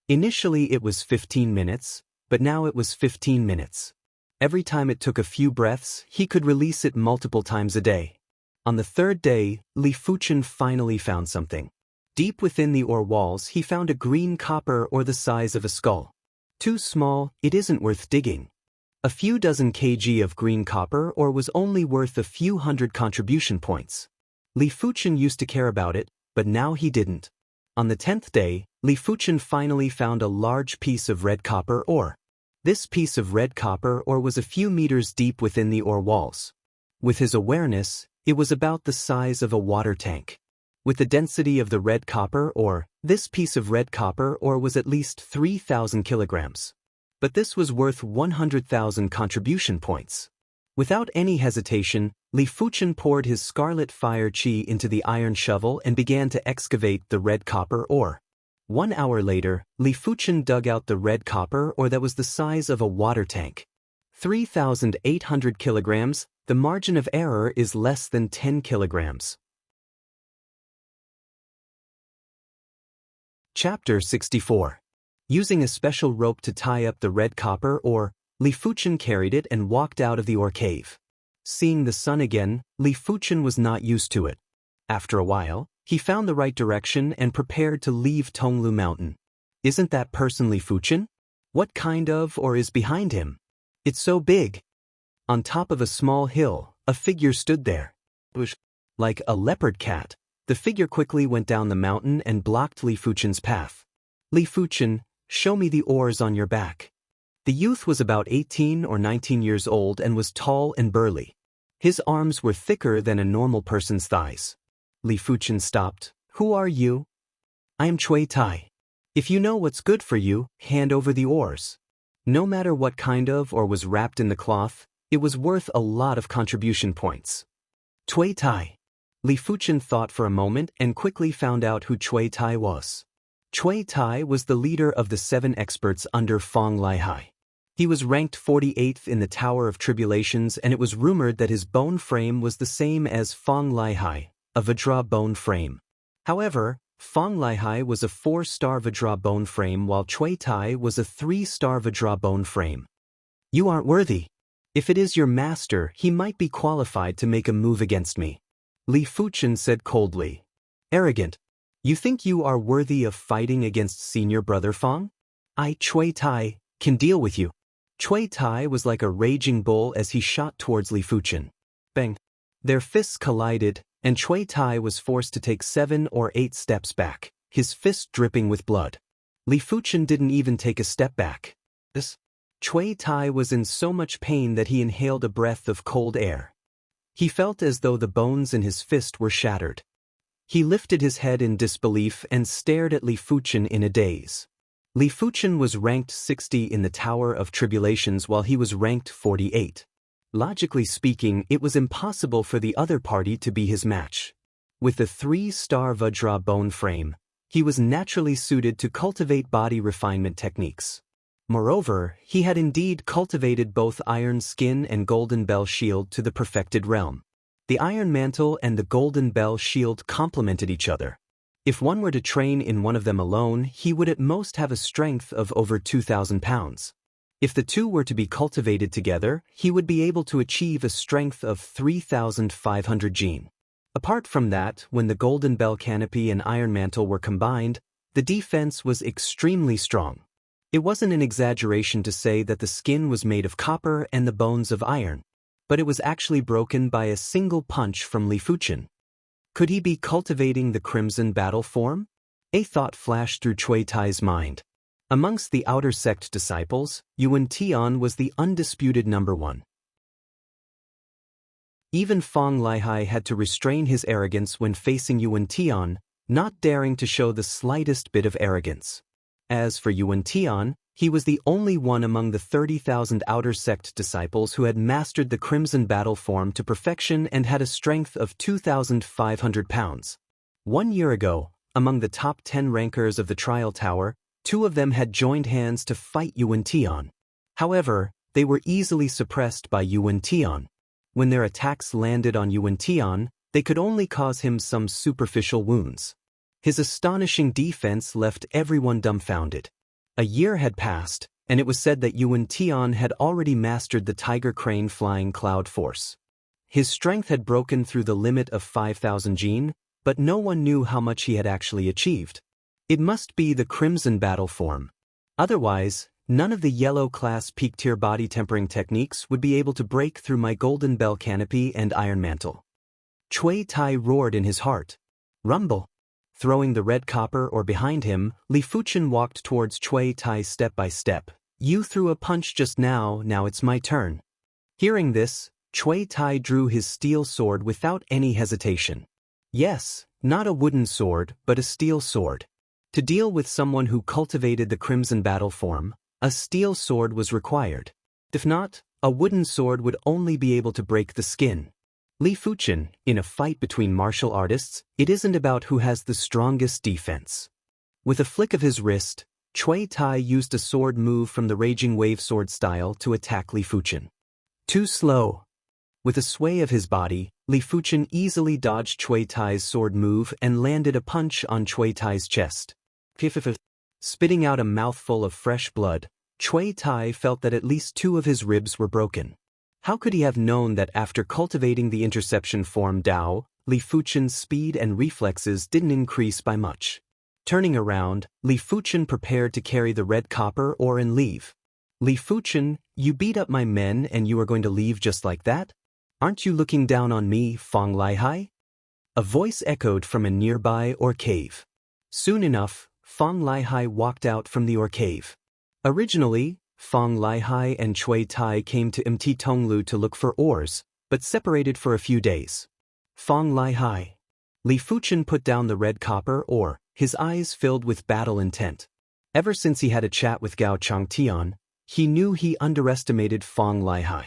Initially it was 15 minutes, but now it was 15 minutes. Every time it took a few breaths, he could release it multiple times a day. On the 3rd day, Li Fuchen finally found something. Deep within the ore walls, he found a green copper ore the size of a skull. Too small, it isn't worth digging. A few dozen kg of green copper ore was only worth a few hundred contribution points. Li Fuchen used to care about it, but now he didn't. On the 10th day, Li Fuchen finally found a large piece of red copper ore. This piece of red copper ore was a few meters deep within the ore walls. With his awareness, it was about the size of a water tank. With the density of the red copper ore, this piece of red copper ore was at least 3,000 kilograms. But this was worth 100,000 contribution points. Without any hesitation, Li Fuchen poured his scarlet fire qi into the iron shovel and began to excavate the red copper ore. 1 hour later, Li Fuchen dug out the red copper ore that was the size of a water tank. 3,800 kilograms, the margin of error is less than 10 kilograms. Chapter 64. Using a special rope to tie up the red copper ore, Li Fuchen carried it and walked out of the ore cave. Seeing the sun again, Li Fuchen was not used to it. After a while, he found the right direction and prepared to leave Tonglu Mountain. Isn't that person Li Fuchen? What kind of ore is behind him? It's so big. On top of a small hill, a figure stood there. Like a leopard cat, the figure quickly went down the mountain and blocked Li Fuchen's path. Li Fuchen, show me the ores on your back. The youth was about 18 or 19 years old and was tall and burly. His arms were thicker than a normal person's thighs. Li Fuchen stopped. Who are you? I am Cui Tai. If you know what's good for you, hand over the ores. No matter what kind of ore was wrapped in the cloth, it was worth a lot of contribution points. Cui Tai. Li Fuchen thought for a moment and quickly found out who Cui Tai was. Cui Tai was the leader of the 7 experts under Fong Lihai. He was ranked 48th in the Tower of Tribulations, and it was rumored that his bone frame was the same as Fong Lihai, a Vajra bone frame. However, Fong Lihai was a 4-star Vajra bone frame while Cui Tai was a 3-star Vajra bone frame. You aren't worthy. If it is your master, he might be qualified to make a move against me. Li Fuchen said coldly. Arrogant. You think you are worthy of fighting against senior brother Fong? I, Cui Tai, can deal with you. Cui Tai was like a raging bull as he shot towards Li Fuchen. Bang. Their fists collided, and Cui Tai was forced to take 7 or 8 steps back, his fist dripping with blood. Li Fuchen didn't even take a step back. Cui Tai was in so much pain that he inhaled a breath of cold air. He felt as though the bones in his fist were shattered. He lifted his head in disbelief and stared at Li Fuchen in a daze. Li Fuchen was ranked 60 in the Tower of Tribulations while he was ranked 48. Logically speaking, it was impossible for the other party to be his match. With a 3-star Vajra bone frame, he was naturally suited to cultivate body refinement techniques. Moreover, he had indeed cultivated both Iron Skin and Golden Bell Shield to the perfected realm. The Iron Mantle and the Golden Bell Shield complemented each other. If one were to train in one of them alone, he would at most have a strength of over 2,000 pounds. If the two were to be cultivated together, he would be able to achieve a strength of 3,500 gene. Apart from that, when the Golden Bell Canopy and Iron Mantle were combined, the defense was extremely strong. It wasn't an exaggeration to say that the skin was made of copper and the bones of iron, but it was actually broken by a single punch from Li Fuchen. Could he be cultivating the Crimson Battle form? A thought flashed through Cui Tai's mind. Amongst the outer sect disciples, Yuan Tian was the undisputed number 1. Even Fong Lihai had to restrain his arrogance when facing Yuan Tian, not daring to show the slightest bit of arrogance. As for Yuan Tian, he was the only one among the 30,000 outer sect disciples who had mastered the Crimson Battle form to perfection and had a strength of 2,500 pounds. 1 year ago, among the top 10 rankers of the Trial Tower, 2 of them had joined hands to fight Yuan Tian. However, they were easily suppressed by Yuan Tian. When their attacks landed on Yuan Tian, they could only cause him some superficial wounds. His astonishing defense left everyone dumbfounded. A year had passed, and it was said that Yuan Tian had already mastered the Tiger Crane Flying Cloud Force. His strength had broken through the limit of 5,000 gene, but no one knew how much he had actually achieved. It must be the Crimson Battle form. Otherwise, none of the yellow-class peak-tier body tempering techniques would be able to break through my Golden Bell Canopy and Iron Mantle. Cui Tai roared in his heart. Rumble. Throwing the red copper ore behind him, Li Fuchen walked towards Cui Tai step by step. You threw a punch just now, now it's my turn. Hearing this, Cui Tai drew his steel sword without any hesitation. Yes, not a wooden sword, but a steel sword. To deal with someone who cultivated the Crimson Battle form, a steel sword was required. If not, a wooden sword would only be able to break the skin. Li Fuchen, in a fight between martial artists, it isn't about who has the strongest defense. With a flick of his wrist, Cui Tai used a sword move from the Raging Wave sword style to attack Li Fuchen. Too slow. With a sway of his body, Li Fuchen easily dodged Cui Tai's sword move and landed a punch on Cui Tai's chest. Spitting out a mouthful of fresh blood, Cui Tai felt that at least 2 of his ribs were broken. How could he have known that after cultivating the interception form Dao, Li Fuchen's speed and reflexes didn't increase by much? Turning around, Li Fuchen prepared to carry the red copper ore and leave. Li Fuchen, you beat up my men and you are going to leave just like that? Aren't you looking down on me, Fong Lihai? A voice echoed from a nearby ore cave. Soon enough, Fong Lihai walked out from the ore cave. Originally, Fong Lihai and Cui Tai came to Mt Tonglu to look for ores, but separated for a few days. Fong Lihai. Li Fuchen put down the red copper ore, his eyes filled with battle intent. Ever since he had a chat with Gao Changtian, he knew he underestimated Fong Lihai.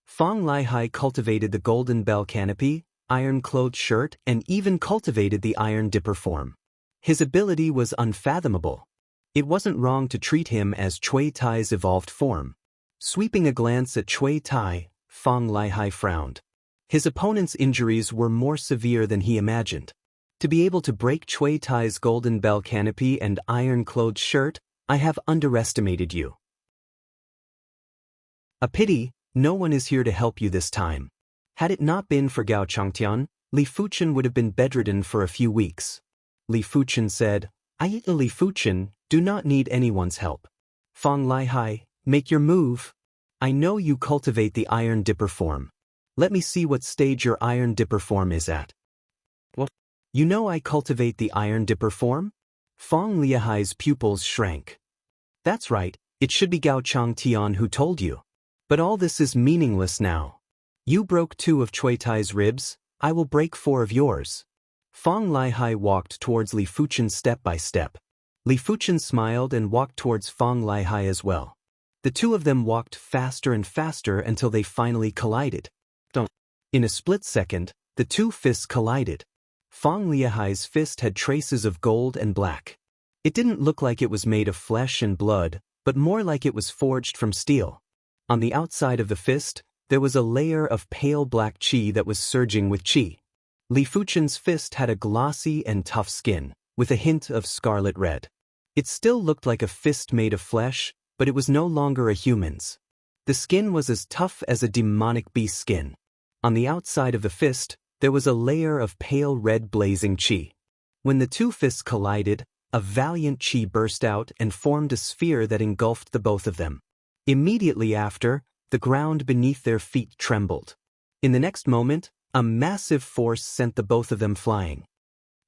Fong Lihai cultivated the golden bell canopy, iron-clothed shirt, and even cultivated the iron dipper form. His ability was unfathomable. It wasn't wrong to treat him as Cui Tai's evolved form. Sweeping a glance at Cui Tai, Fong Lihai frowned. His opponent's injuries were more severe than he imagined. To be able to break Cui Tai's golden bell canopy and iron-clothed shirt, I have underestimated you. A pity, no one is here to help you this time. Had it not been for Gao Changtian, Li Fuchen would have been bedridden for a few weeks. Li Fuchen said, I, Li Fuchen, do not need anyone's help. Fong Lihai, make your move. I know you cultivate the iron dipper form. Let me see what stage your iron dipper form is at. What? You know I cultivate the iron dipper form? Fong Lihai's pupils shrank. That's right, it should be Gao Changtian who told you. But all this is meaningless now. You broke 2 of Cui Tai's ribs, I will break 4 of yours. Fong Lihai walked towards Li Fuchen step by step. Li Fuchen smiled and walked towards Fong Lihai as well. The 2 of them walked faster and faster until they finally collided. In a split second, the 2 fists collided. Fong Lihai's fist had traces of gold and black. It didn't look like it was made of flesh and blood, but more like it was forged from steel. On the outside of the fist, there was a layer of pale black qi that was surging with qi. Li Fuchen's fist had a glossy and tough skin, with a hint of scarlet red. It still looked like a fist made of flesh, but it was no longer a human's. The skin was as tough as a demonic beast's skin. On the outside of the fist, there was a layer of pale red blazing qi. When the 2 fists collided, a valiant qi burst out and formed a sphere that engulfed the both of them. Immediately after, the ground beneath their feet trembled. In the next moment, a massive force sent the both of them flying.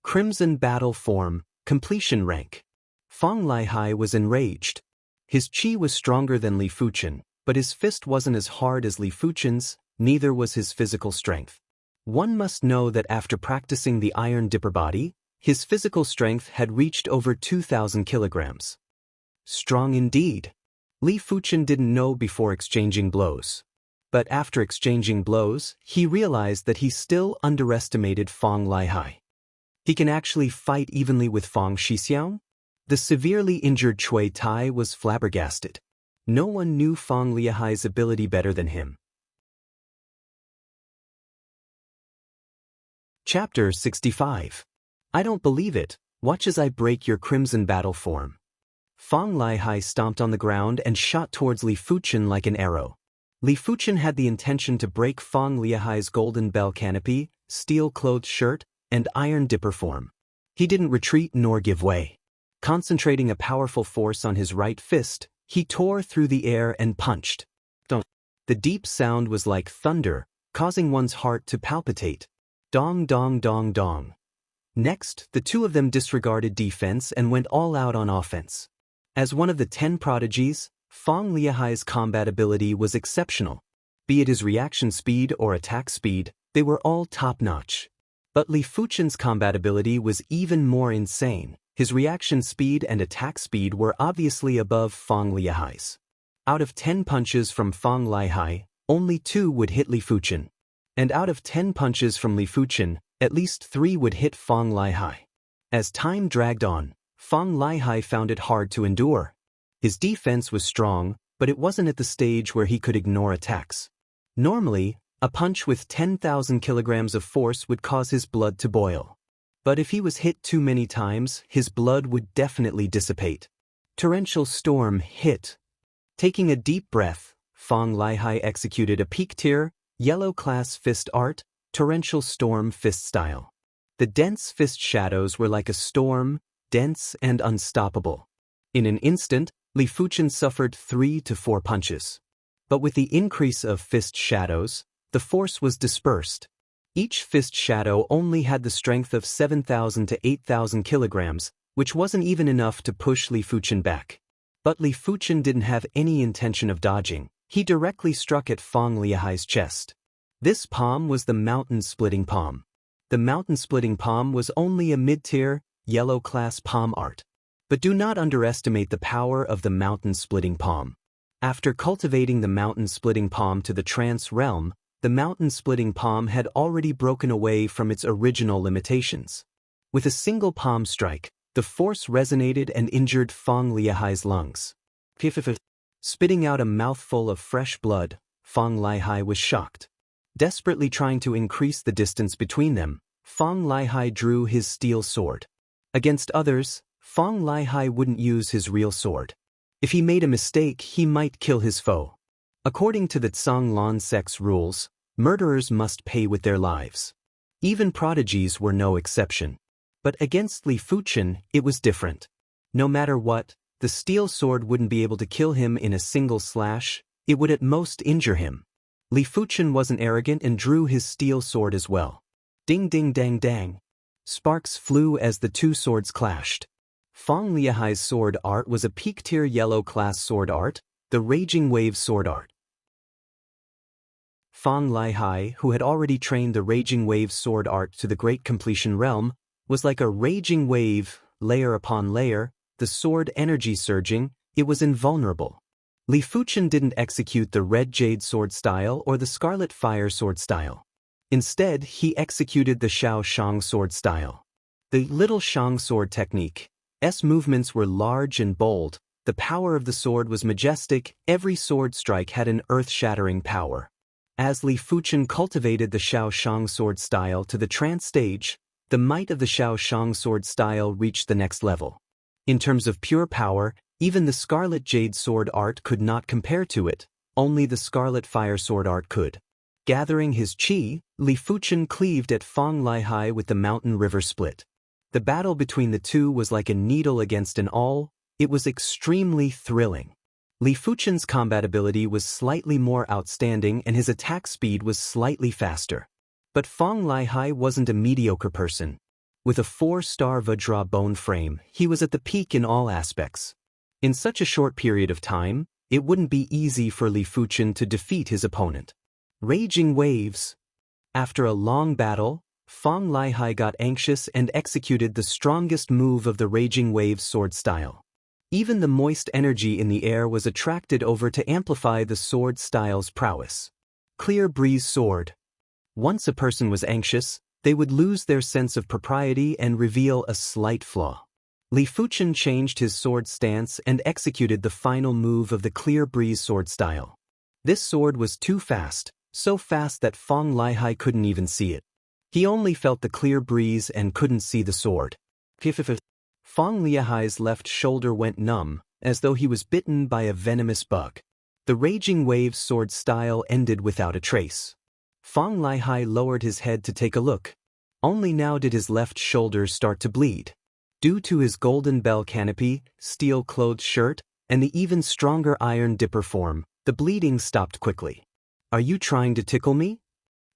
Crimson battle form, completion rank. Fong Lihai was enraged. His qi was stronger than Li Fuchen, but his fist wasn't as hard as Li Fuchen's, neither was his physical strength. One must know that after practicing the iron dipper body, his physical strength had reached over 2,000 kilograms. Strong indeed. Li Fuchen didn't know before exchanging blows. But after exchanging blows, he realized that he still underestimated Fong Lihai. He can actually fight evenly with Fong Shixiao? The severely injured Cui Tai was flabbergasted. No one knew Fong Lihai's ability better than him. Chapter 65. I don't believe it. Watch as I break your crimson battle form. Fong Lihai stomped on the ground and shot towards Li Fuchen like an arrow. Li Fuchen had the intention to break Fong Lihai's golden bell canopy, steel-clothed shirt, and iron dipper form. He didn't retreat nor give way. Concentrating a powerful force on his right fist, he tore through the air and punched. The deep sound was like thunder, causing one's heart to palpitate. Dong dong dong dong. Next, the 2 of them disregarded defense and went all out on offense. As one of the 10 prodigies, Fong Lihai's combat ability was exceptional. Be it his reaction speed or attack speed, they were all top-notch. But Li Fuchen's combat ability was even more insane. His reaction speed and attack speed were obviously above Fong Lihai's. Out of 10 punches from Fong Lihai, only 2 would hit Li Fuchen. And out of 10 punches from Li Fuchen, at least 3 would hit Fong Lihai. As time dragged on, Fong Lihai found it hard to endure. His defense was strong, but it wasn't at the stage where he could ignore attacks. Normally, a punch with 10,000 kilograms of force would cause his blood to boil. But if he was hit too many times, his blood would definitely dissipate. Torrential storm hit. Taking a deep breath, Fong Lihai executed a peak tier, yellow class fist art, torrential storm fist style. The dense fist shadows were like a storm, dense and unstoppable. In an instant, Li Fuchen suffered 3 to 4 punches. But with the increase of fist shadows, the force was dispersed. Each fist shadow only had the strength of 7,000 to 8,000 kilograms, which wasn't even enough to push Li Fuchen back. But Li Fuchen didn't have any intention of dodging. He directly struck at Fong Lihai's chest. This palm was the mountain-splitting palm. The mountain-splitting palm was only a mid-tier, yellow-class palm art. But do not underestimate the power of the mountain-splitting palm. After cultivating the mountain-splitting palm to the trance realm, the mountain-splitting palm had already broken away from its original limitations. With a single palm strike, the force resonated and injured Fong Lihai's lungs. Spitting out a mouthful of fresh blood, Fong Lihai was shocked. Desperately trying to increase the distance between them, Fong Lihai drew his steel sword. Against others, Fong Lihai wouldn't use his real sword. If he made a mistake, he might kill his foe. According to the Zhanglan sect's rules, murderers must pay with their lives. Even prodigies were no exception. But against Li Fuchen, it was different. No matter what, the steel sword wouldn't be able to kill him in a single slash, it would at most injure him. Li Fuchen wasn't arrogant and drew his steel sword as well. Ding ding dang dang. Sparks flew as the two swords clashed. Fong Lihai's sword art was a peak-tier yellow-class sword art, the Raging Wave sword art. Fong Lihai, who had already trained the Raging Wave sword art to the Great Completion realm, was like a raging wave, layer upon layer, the sword energy surging, it was invulnerable. Li Fuchen didn't execute the Red Jade sword style or the Scarlet Fire sword style. Instead, he executed the Xiao Shang sword style. The Little Shang sword technique. S movements were large and bold, the power of the sword was majestic, every sword strike had an earth-shattering power. As Li Fuchen cultivated the Xiao Shang sword style to the trance stage, the might of the Xiao Shang sword style reached the next level. In terms of pure power, even the Scarlet Jade sword art could not compare to it, only the Scarlet Fire sword art could. Gathering his chi, Li Fuchen cleaved at Fong Lihai with the mountain river split. The battle between the two was like a needle against an awl, it was extremely thrilling. Li Fuchen's combat ability was slightly more outstanding and his attack speed was slightly faster. But Fong Lihai wasn't a mediocre person. With a 4-star Vajra bone frame, he was at the peak in all aspects. In such a short period of time, it wouldn't be easy for Li Fuchen to defeat his opponent. Raging waves. After a long battle, Fong Lihai got anxious and executed the strongest move of the Raging Waves sword style. Even the moist energy in the air was attracted over to amplify the sword style's prowess. Clear Breeze Sword. Once a person was anxious, they would lose their sense of propriety and reveal a slight flaw. Li Fuchen changed his sword stance and executed the final move of the Clear Breeze sword style. This sword was too fast, so fast that Fong Lihai couldn't even see it. He only felt the clear breeze and couldn't see the sword. Fong Lihai's left shoulder went numb, as though he was bitten by a venomous bug. The Raging Wave sword style ended without a trace. Fong Lihai lowered his head to take a look. Only now did his left shoulder start to bleed. Due to his golden bell canopy, steel-clothed shirt, and the even stronger iron dipper form, the bleeding stopped quickly. "Are you trying to tickle me?"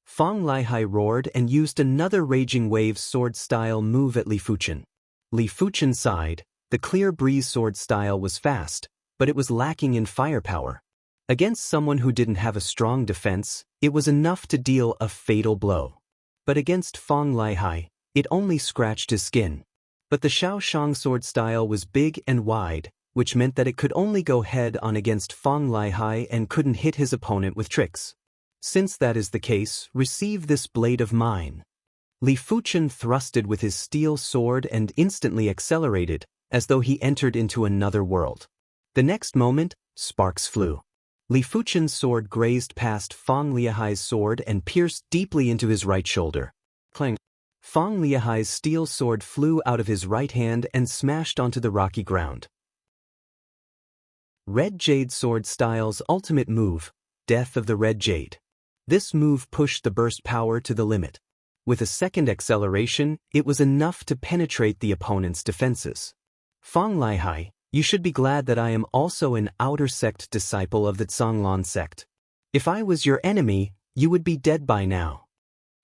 Fong Lihai roared and used another Raging Wave sword style move at Li Fuchen. Li Fuchen sighed. The Clear Breeze sword style was fast, but it was lacking in firepower. Against someone who didn't have a strong defense, it was enough to deal a fatal blow. But against Fong Lihai, it only scratched his skin. But the Xiao Shang sword style was big and wide, which meant that it could only go head-on against Fong Lihai and couldn't hit his opponent with tricks. Since that is the case, receive this blade of mine. Li Fuchen thrusted with his steel sword and instantly accelerated, as though he entered into another world. The next moment, sparks flew. Li Fuchen's sword grazed past Fong Lihai's sword and pierced deeply into his right shoulder. Clang! Fong Lihai's steel sword flew out of his right hand and smashed onto the rocky ground. Red Jade Sword Style's ultimate move, Death of the Red Jade. This move pushed the burst power to the limit. With a second acceleration, it was enough to penetrate the opponent's defenses. Fang Laihai, you should be glad that I am also an outer sect disciple of the Zhanglan sect. If I was your enemy, you would be dead by now.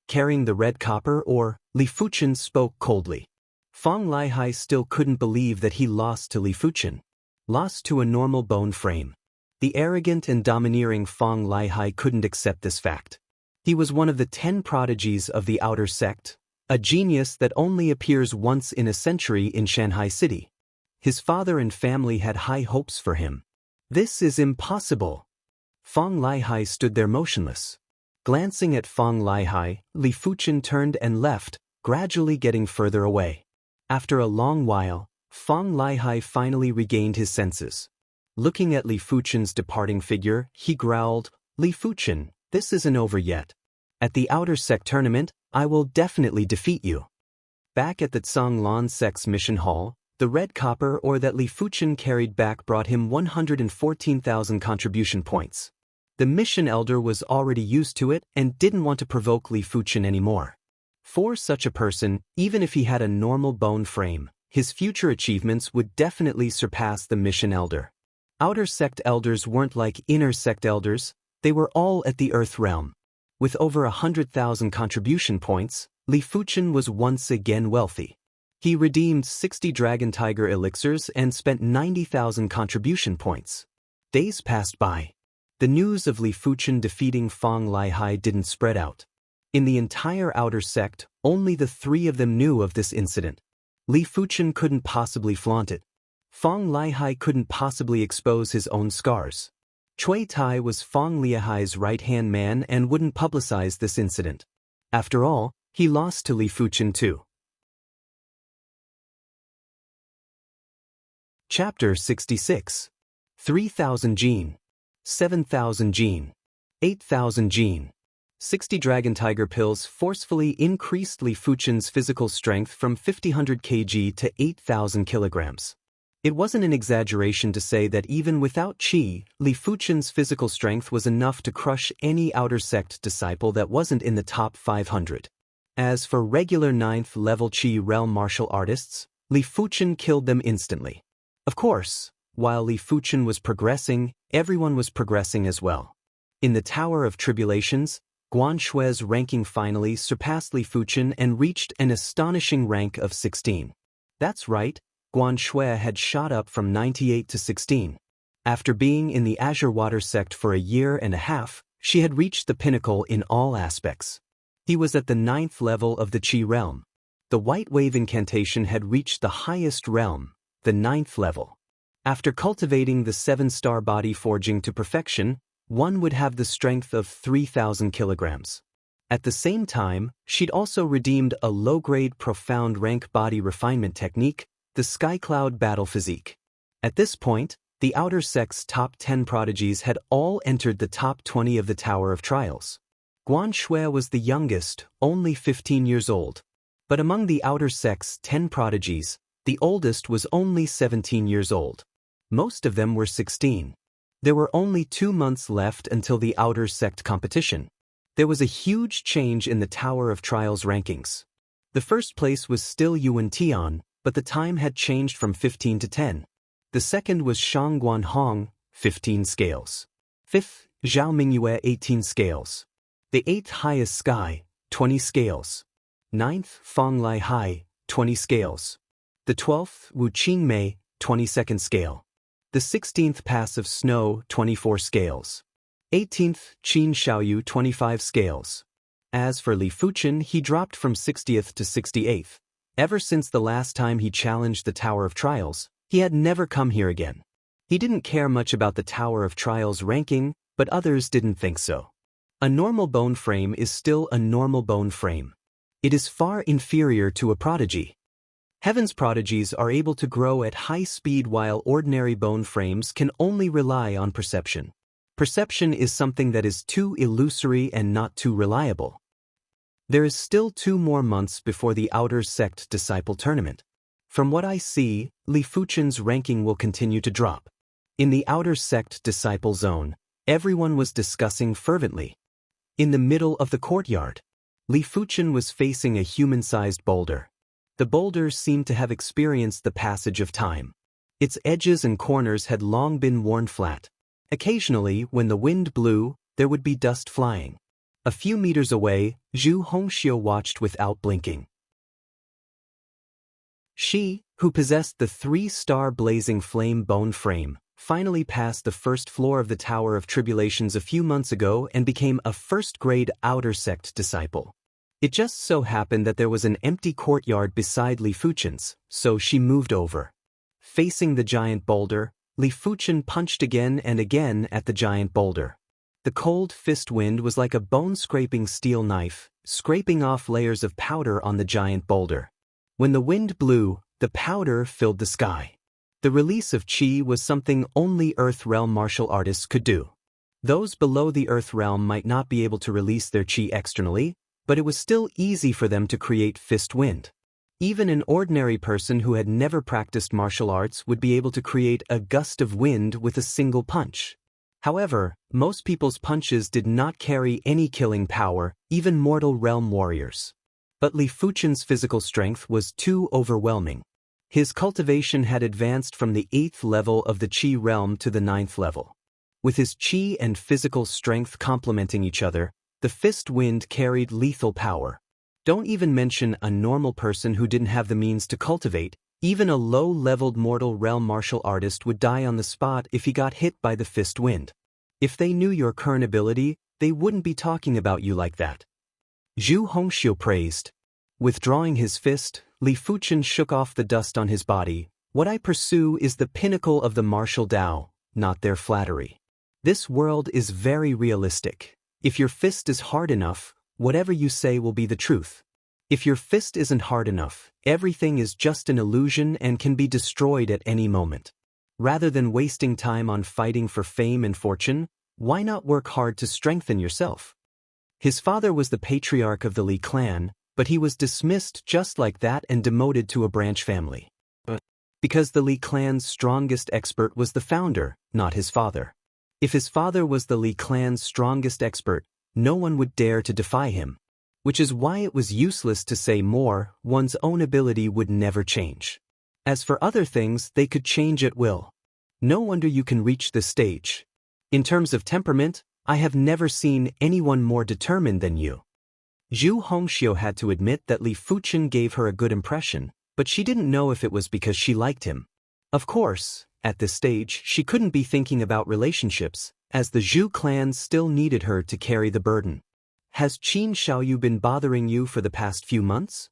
Carrying the red copper, or Li Fuchen spoke coldly. Fang Laihai still couldn't believe that he lost to Li Fuchen. Lost to a normal bone frame. The arrogant and domineering Fang Laihai couldn't accept this fact. He was one of the 10 prodigies of the outer sect, a genius that only appears once in a century in Shanghai City. His father and family had high hopes for him. This is impossible. Fang Laihai stood there motionless. Glancing at Fang Laihai, Li Fuchen turned and left, gradually getting further away. After a long while, Fang Laihai finally regained his senses. Looking at Li Fuchen's departing figure, he growled, "Li Fuchen, this isn't over yet. At the outer sect tournament, I will definitely defeat you." Back at the Zhanglan sect's mission hall, the red copper ore that Li Fuchen carried back brought him 114,000 contribution points. The mission elder was already used to it and didn't want to provoke Li Fuchen anymore. For such a person, even if he had a normal bone frame, his future achievements would definitely surpass the mission elder. Outer sect elders weren't like inner sect elders, they were all at the earth realm. With over 100,000 contribution points, Li Fuchen was once again wealthy. He redeemed 60 Dragon Tiger elixirs and spent 90,000 contribution points. Days passed by. The news of Li Fuchen defeating Fang Laihai didn't spread out. In the entire outer sect, only the 3 of them knew of this incident. Li Fuchen couldn't possibly flaunt it. Fang Laihai couldn't possibly expose his own scars. Cui Tai was Fang Laihai's right-hand man and wouldn't publicize this incident. After all, he lost to Li Fuchen too. Chapter 66. 3,000 Gene. 7,000 Gene. 8,000 Gene. 60 Dragon Tiger pills forcefully increased Li Fuchen's physical strength from 5,000 kg to 8,000 kilograms. It wasn't an exaggeration to say that even without Qi, Li Fuchen's physical strength was enough to crush any outer sect disciple that wasn't in the top 500. As for regular 9th level Qi realm martial artists, Li Fuchen killed them instantly. Of course, while Li Fuchen was progressing, everyone was progressing as well. In the Tower of Tribulations, Guan Xue's ranking finally surpassed Li Fuchen and reached an astonishing rank of 16. That's right, Guan Xue had shot up from 98 to 16. After being in the Azure Water sect for a year and a half, she had reached the pinnacle in all aspects. He was at the 9th level of the Qi realm. The White Wave incantation had reached the highest realm, the 9th level. After cultivating the 7-star body forging to perfection, one would have the strength of 3,000 kilograms. At the same time, she'd also redeemed a low-grade profound rank body refinement technique, the Skycloud Battle Physique. At this point, the outer sect's top 10 prodigies had all entered the top 20 of the Tower of Trials. Guan Xue was the youngest, only 15 years old. But among the outer sect's 10 prodigies, the oldest was only 17 years old. Most of them were 16. There were only 2 months left until the outer sect competition. There was a huge change in the Tower of Trials rankings. The first place was still Yuan Tian, but the time had changed from 15 to 10. The second was Shang Guanhong, 15 scales. 5th, Zhao Mingyue, 18 scales. The 8th highest Sky, 20 scales. 9th, Fang Laihai, 20 scales. The 12th, Wu Qingmei, 22nd scale. The 16th Pass of Snow, 24 scales. 18th, Qin Xiaoyu, 25 scales. As for Li Fuchen, he dropped from 60th to 68th. Ever since the last time he challenged the Tower of Trials, he had never come here again. He didn't care much about the Tower of Trials ranking, but others didn't think so. A normal bone frame is still a normal bone frame. It is far inferior to a prodigy. Heaven's prodigies are able to grow at high speed while ordinary bone frames can only rely on perception. Perception is something that is too illusory and not too reliable. There is still 2 more months before the outer sect disciple tournament. From what I see, Li Fuchen's ranking will continue to drop. In the outer sect disciple zone, everyone was discussing fervently. In the middle of the courtyard, Li Fuchen was facing a human-sized boulder. The boulder seemed to have experienced the passage of time. Its edges and corners had long been worn flat. Occasionally, when the wind blew, there would be dust flying. A few meters away, Zhu Hongxiu watched without blinking. She, who possessed the 3-star blazing flame bone frame, finally passed the first floor of the Tower of Tribulations a few months ago and became a first-grade outer sect disciple. It just so happened that there was an empty courtyard beside Li Fuchen's, so she moved over. Facing the giant boulder, Li Fuchen punched again and again at the giant boulder. The cold fist wind was like a bone-scraping steel knife, scraping off layers of powder on the giant boulder. When the wind blew, the powder filled the sky. The release of qi was something only Earth Realm martial artists could do. Those below the Earth Realm might not be able to release their qi externally, but it was still easy for them to create fist wind. Even an ordinary person who had never practiced martial arts would be able to create a gust of wind with a single punch. However, most people's punches did not carry any killing power, even mortal realm warriors. But Li Fuchen's physical strength was too overwhelming. His cultivation had advanced from the 8th level of the Qi realm to the 9th level. With his Qi and physical strength complementing each other, the fist wind carried lethal power. Don't even mention a normal person who didn't have the means to cultivate. Even a low-leveled mortal realm martial artist would die on the spot if he got hit by the fist wind. If they knew your current ability, they wouldn't be talking about you like that. Zhu Hongxiu praised. Withdrawing his fist, Li Fuchen shook off the dust on his body. What I pursue is the pinnacle of the martial Dao, not their flattery. This world is very realistic. If your fist is hard enough, whatever you say will be the truth. If your fist isn't hard enough, everything is just an illusion and can be destroyed at any moment. Rather than wasting time on fighting for fame and fortune, why not work hard to strengthen yourself? His father was the patriarch of the Li clan, but he was dismissed just like that and demoted to a branch family. Because the Li clan's strongest expert was the founder, not his father. If his father was the Li clan's strongest expert, no one would dare to defy him. Which is why it was useless to say more, one's own ability would never change. As for other things, they could change at will. No wonder you can reach this stage. In terms of temperament, I have never seen anyone more determined than you. Zhu Hongxiu had to admit that Li Fuchen gave her a good impression, but she didn't know if it was because she liked him. Of course, at this stage, she couldn't be thinking about relationships, as the Zhu clan still needed her to carry the burden. Has Qin Xiaoyu been bothering you for the past few months?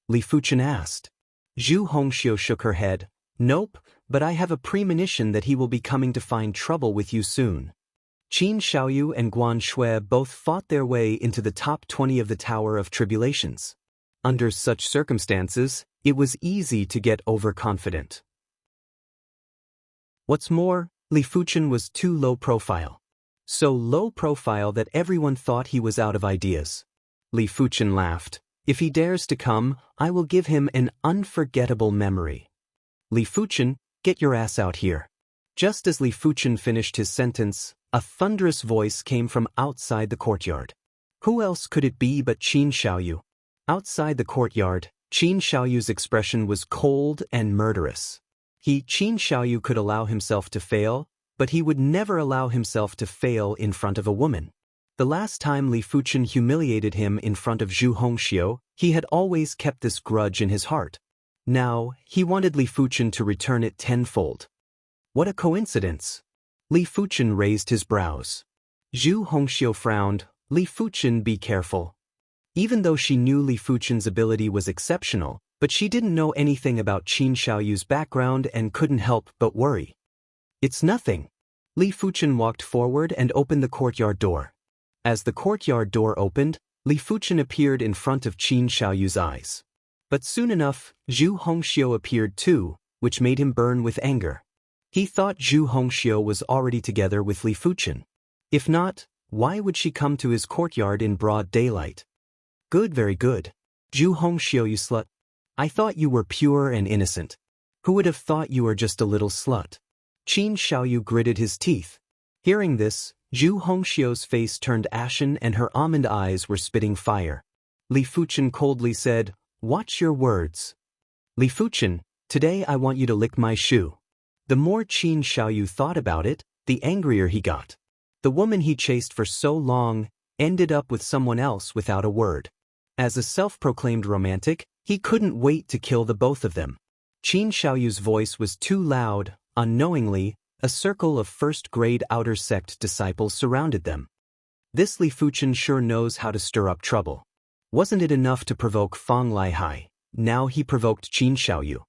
Li Fuchen asked. Zhu Hongxiu shook her head. Nope, but I have a premonition that he will be coming to find trouble with you soon. Qin Xiaoyu and Guan Shui both fought their way into the top 20 of the Tower of Tribulations. Under such circumstances, it was easy to get overconfident. What's more, Li Fuchen was too low profile. So low profile that everyone thought he was out of ideas. Li Fuchen laughed. If he dares to come, I will give him an unforgettable memory. Li Fuchen, get your ass out here. Just as Li Fuchen finished his sentence, a thunderous voice came from outside the courtyard. Who else could it be but Qin Xiaoyu? Outside the courtyard, Qin Xiaoyu's expression was cold and murderous. Qin Xiaoyu could allow himself to fail, but he would never allow himself to fail in front of a woman. The last time Li Fuchen humiliated him in front of Zhu Hongxiu, he had always kept this grudge in his heart. Now, he wanted Li Fuchen to return it tenfold. What a coincidence! Li Fuchen raised his brows. Zhu Hongxiu frowned. Li Fuchen, be careful. Even though she knew Li Fuchen's ability was exceptional, but she didn't know anything about Qin Xiaoyu's background and couldn't help but worry. It's nothing. Li Fuchen walked forward and opened the courtyard door. As the courtyard door opened, Li Fuchen appeared in front of Qin Xiaoyu's eyes. But soon enough, Zhu Hongxiu appeared too, which made him burn with anger. He thought Zhu Hongxiu was already together with Li Fuchen. If not, why would she come to his courtyard in broad daylight? Good, very good. Zhu Hongxiu, you slut. I thought you were pure and innocent. Who would have thought you were just a little slut? Qin Xiaoyu gritted his teeth. Hearing this, Zhu Hongxiu's face turned ashen and her almond eyes were spitting fire. Li Fuchen coldly said, "Watch your words. Li Fuchen, today I want you to lick my shoe." The more Qin Xiaoyu thought about it, the angrier he got. The woman he chased for so long ended up with someone else without a word. As a self-proclaimed romantic, he couldn't wait to kill the both of them. Qin Xiaoyu's voice was too loud. Unknowingly, a circle of first-grade outer sect disciples surrounded them. This Li Fuchen sure knows how to stir up trouble. Wasn't it enough to provoke Fang Laihai? Now he provoked Qin Xiaoyu.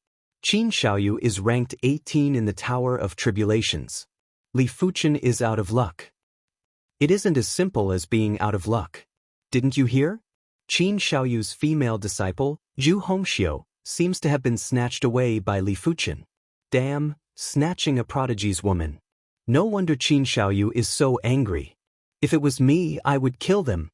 Qin Xiaoyu is ranked 18 in the Tower of Tribulations. Li Fuchen is out of luck. It isn't as simple as being out of luck. Didn't you hear? Qin Xiaoyu's female disciple, Zhu Hongxiu, seems to have been snatched away by Li Fuchen. Damn, snatching a prodigy's woman. No wonder Qin Xiaoyu is so angry. If it was me, I would kill them.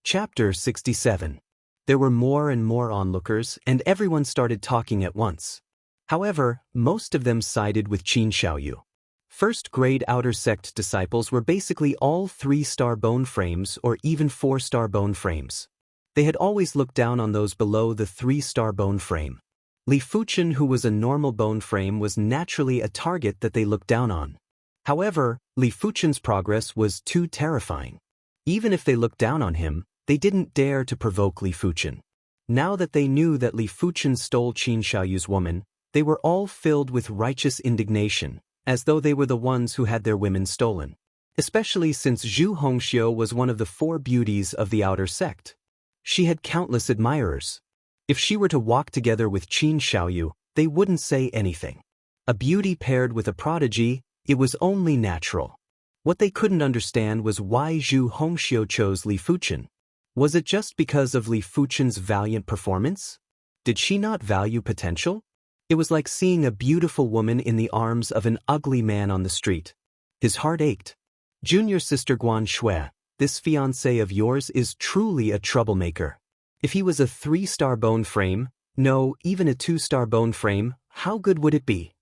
Chapter 67. There were more and more onlookers, and everyone started talking at once. However, most of them sided with Qin Xiaoyu. First-grade outer sect disciples were basically all 3-star bone frames or even 4-star bone frames. They had always looked down on those below the 3-star bone frame. Li Fuchen, who was a normal bone frame, was naturally a target that they looked down on. However, Li Fuchen's progress was too terrifying. Even if they looked down on him, they didn't dare to provoke Li Fuchen. Now that they knew that Li Fuchen stole Qin Xiaoyu's woman, they were all filled with righteous indignation, as though they were the ones who had their women stolen. Especially since Zhu Hongxiu was one of the 4 beauties of the outer sect. She had countless admirers. If she were to walk together with Qin Xiaoyu, they wouldn't say anything. A beauty paired with a prodigy, it was only natural. What they couldn't understand was why Zhu Hongxiu chose Li Fuchen. Was it just because of Li Fuchen's valiant performance? Did she not value potential? It was like seeing a beautiful woman in the arms of an ugly man on the street. His heart ached. Junior sister Guan Shui, this fiancé of yours is truly a troublemaker. If he was a 3-star bone frame, no, even a 2-star bone frame, how good would it be?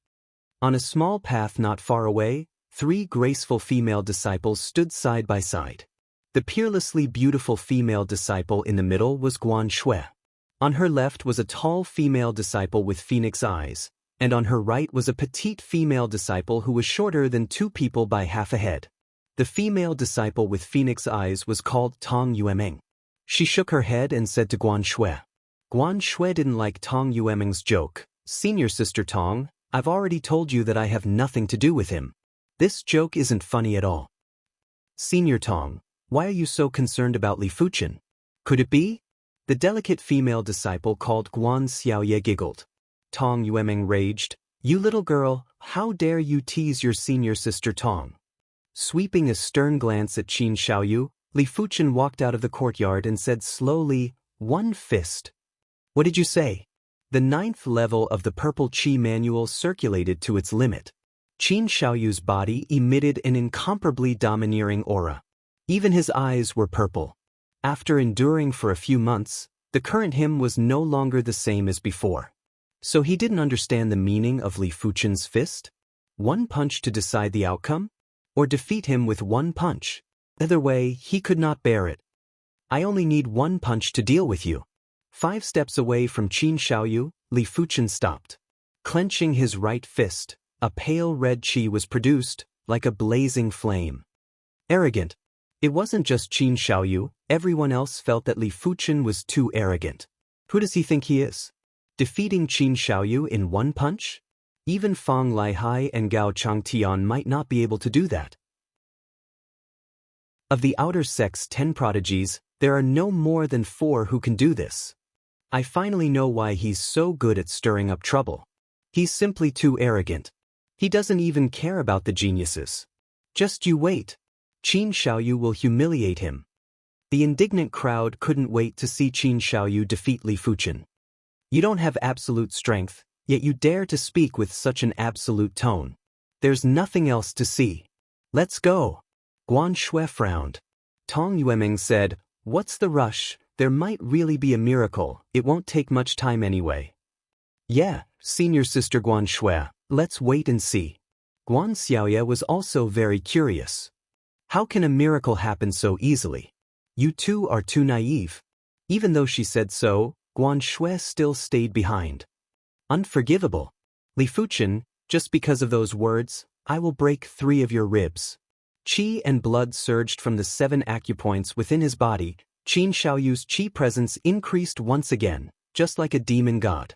On a small path not far away, 3 graceful female disciples stood side by side. The peerlessly beautiful female disciple in the middle was Guan Shui. On her left was a tall female disciple with phoenix eyes, and on her right was a petite female disciple who was shorter than 2 people by half a head. The female disciple with phoenix eyes was called Tong Yueming. She shook her head and said to Guan Shui. Guan Shui didn't like Tong Yueming's joke. Senior sister Tong, I've already told you that I have nothing to do with him. This joke isn't funny at all. Senior Tong, why are you so concerned about Li Fuchen? Could it be? The delicate female disciple called Guan Xiaoye giggled. Tong Yueming raged, You little girl, how dare you tease your senior sister Tong? Sweeping a stern glance at Qin Xiaoyu, Li Fuchen walked out of the courtyard and said slowly, One fist. What did you say? The 9th level of the Purple Qi manual circulated to its limit. Qin Xiaoyu's body emitted an incomparably domineering aura. Even his eyes were purple. After enduring for a few months, the current him was no longer the same as before. So he didn't understand the meaning of Li Fuchen's fist? 1 punch to decide the outcome? Or defeat him with 1 punch? Either way, he could not bear it. I only need 1 punch to deal with you. 5 steps away from Qin Xiaoyu, Li Fuchen stopped. Clenching his right fist, a pale red qi was produced, like a blazing flame. Arrogant. It wasn't just Qin Xiaoyu, everyone else felt that Li Fuchen was too arrogant. Who does he think he is? Defeating Qin Xiaoyu in 1 punch? Even Fang Laihai and Gao Changtian might not be able to do that. Of the outer sect's 10 prodigies, there are no more than 4 who can do this. I finally know why he's so good at stirring up trouble. He's simply too arrogant. He doesn't even care about the geniuses. Just you wait. Qin Xiaoyu will humiliate him. The indignant crowd couldn't wait to see Qin Xiaoyu defeat Li Fuchen. You don't have absolute strength, yet you dare to speak with such an absolute tone. There's nothing else to see. Let's go. Guan Shui frowned. Tong Yueming said, What's the rush? There might really be a miracle, it won't take much time anyway. Yeah, senior sister Guan Shui, let's wait and see. Guan Xiaoya was also very curious. How can a miracle happen so easily? You two are too naive. Even though she said so, Guan Shui still stayed behind. Unforgivable. Li Fuchen, just because of those words, I will break 3 of your ribs. Qi and blood surged from the 7 acupoints within his body. Qin Xiaoyu's qi presence increased once again, just like a demon god.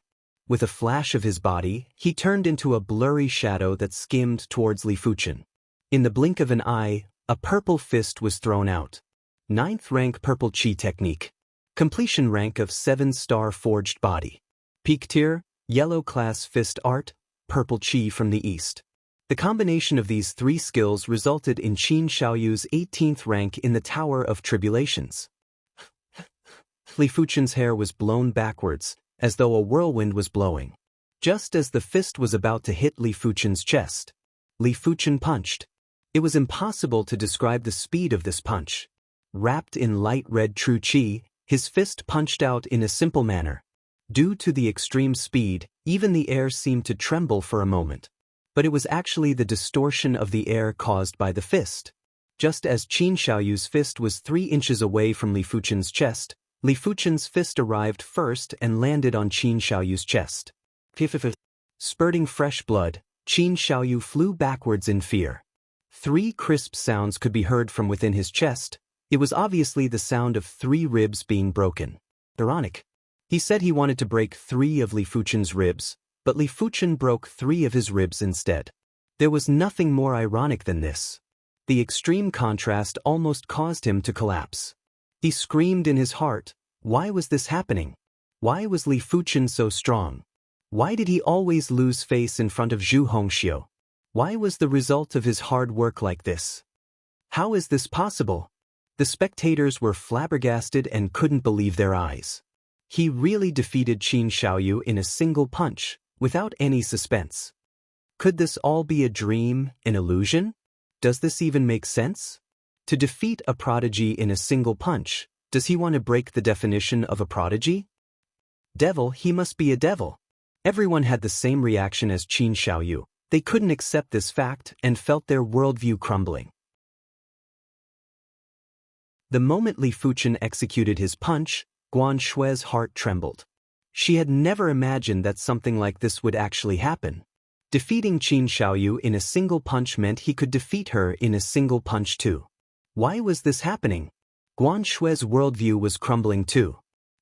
With a flash of his body, he turned into a blurry shadow that skimmed towards Li Fuchen. In the blink of an eye, a purple fist was thrown out. 9th rank purple qi technique. Completion rank of 7-star forged body. Peak tier, yellow class fist art, purple qi from the east. The combination of these 3 skills resulted in Qin Xiaoyu's 18th rank in the Tower of Tribulations. Li Fuchen's hair was blown backwards, as though a whirlwind was blowing. Just as the fist was about to hit Li Fuchen's chest, Li Fuchen punched. It was impossible to describe the speed of this punch. Wrapped in light red true qi, his fist punched out in a simple manner. Due to the extreme speed, even the air seemed to tremble for a moment. But it was actually the distortion of the air caused by the fist. Just as Qin Xiaoyu's fist was 3 inches away from Li Fuchen's chest, Li Fuchen's fist arrived first and landed on Qin Xiaoyu's chest. Spurting fresh blood, Qin Xiaoyu flew backwards in fear. 3 crisp sounds could be heard from within his chest. It was obviously the sound of 3 ribs being broken. Ironic. He said he wanted to break 3 of Li Fuchen's ribs, but Li Fuchen broke 3 of his ribs instead. There was nothing more ironic than this. The extreme contrast almost caused him to collapse. He screamed in his heart, why was this happening? Why was Li Fuchen so strong? Why did he always lose face in front of Zhu Hongxiu? Why was the result of his hard work like this? How is this possible? The spectators were flabbergasted and couldn't believe their eyes. He really defeated Qin Xiaoyu in a single punch, without any suspense. Could this all be a dream, an illusion? Does this even make sense? To defeat a prodigy in a single punch, does he want to break the definition of a prodigy? Devil, he must be a devil. Everyone had the same reaction as Qin Xiaoyu. They couldn't accept this fact and felt their worldview crumbling. The moment Li Fuchen executed his punch, Guan Shui's heart trembled. She had never imagined that something like this would actually happen. Defeating Qin Xiaoyu in a single punch meant he could defeat her in a single punch too. Why was this happening? Guan Shui's worldview was crumbling too.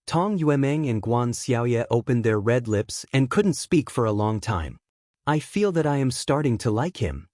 Tong Yuemeng and Guan Xiaoya opened their red lips and couldn't speak for a long time. I feel that I am starting to like him.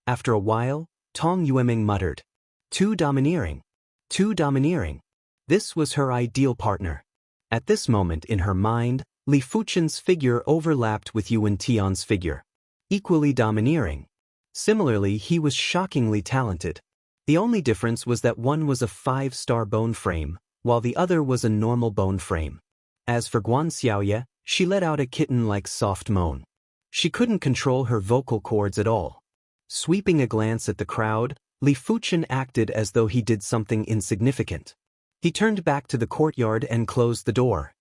After a while, Tong Yuemeng muttered, Too domineering. Too domineering. This was her ideal partner. At this moment in her mind, Li Fuchen's figure overlapped with Yuan Tian's figure. Equally domineering. Similarly, he was shockingly talented. The only difference was that one was a 5-star bone frame, while the other was a normal bone frame. As for Guan Xiaoya, she let out a kitten-like soft moan. She couldn't control her vocal cords at all. Sweeping a glance at the crowd, Li Fuchen acted as though he did something insignificant. He turned back to the courtyard and closed the door.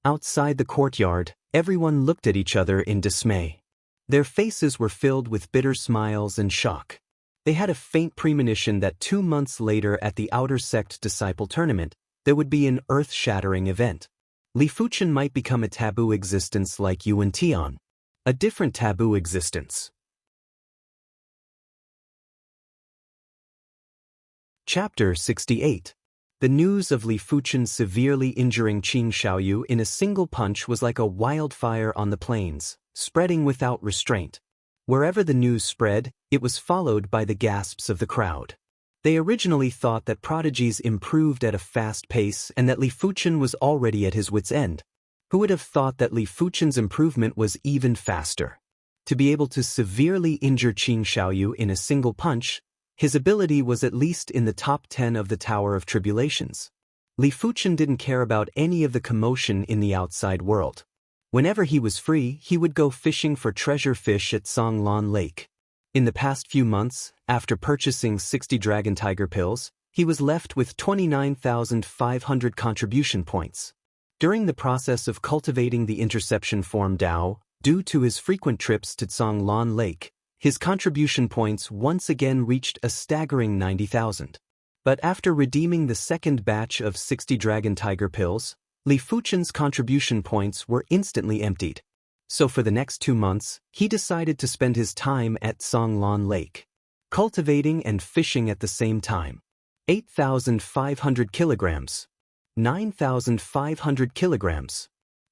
Outside the courtyard, everyone looked at each other in dismay. Their faces were filled with bitter smiles and shock. They had a faint premonition that 2 months later at the Outer Sect Disciple Tournament, there would be an earth-shattering event. Li Fuchen might become a taboo existence like Yuan Tian. A different taboo existence. Chapter 68. The news of Li Fuchen severely injuring Qin Xiaoyu in a single punch was like a wildfire on the plains, spreading without restraint. Wherever the news spread, it was followed by the gasps of the crowd. They originally thought that prodigies improved at a fast pace and that Li Fuchen was already at his wit's end. Who would have thought that Li Fuchen's improvement was even faster? To be able to severely injure Qin Xiaoyu in a single punch, his ability was at least in the top 10 of the Tower of Tribulations. Li Fuchen didn't care about any of the commotion in the outside world. Whenever he was free, he would go fishing for treasure fish at Songlan Lake. In the past few months, after purchasing 60 Dragon Tiger pills, he was left with 29,500 contribution points. During the process of cultivating the interception form Dao, due to his frequent trips to Zhonglan Lake, his contribution points once again reached a staggering 90,000. But after redeeming the second batch of 60 Dragon Tiger pills, Li Fuchen's contribution points were instantly emptied. So for the next 2 months, he decided to spend his time at Zhonglan Lake, cultivating and fishing at the same time. 8,500 kilograms. 9,500 kilograms.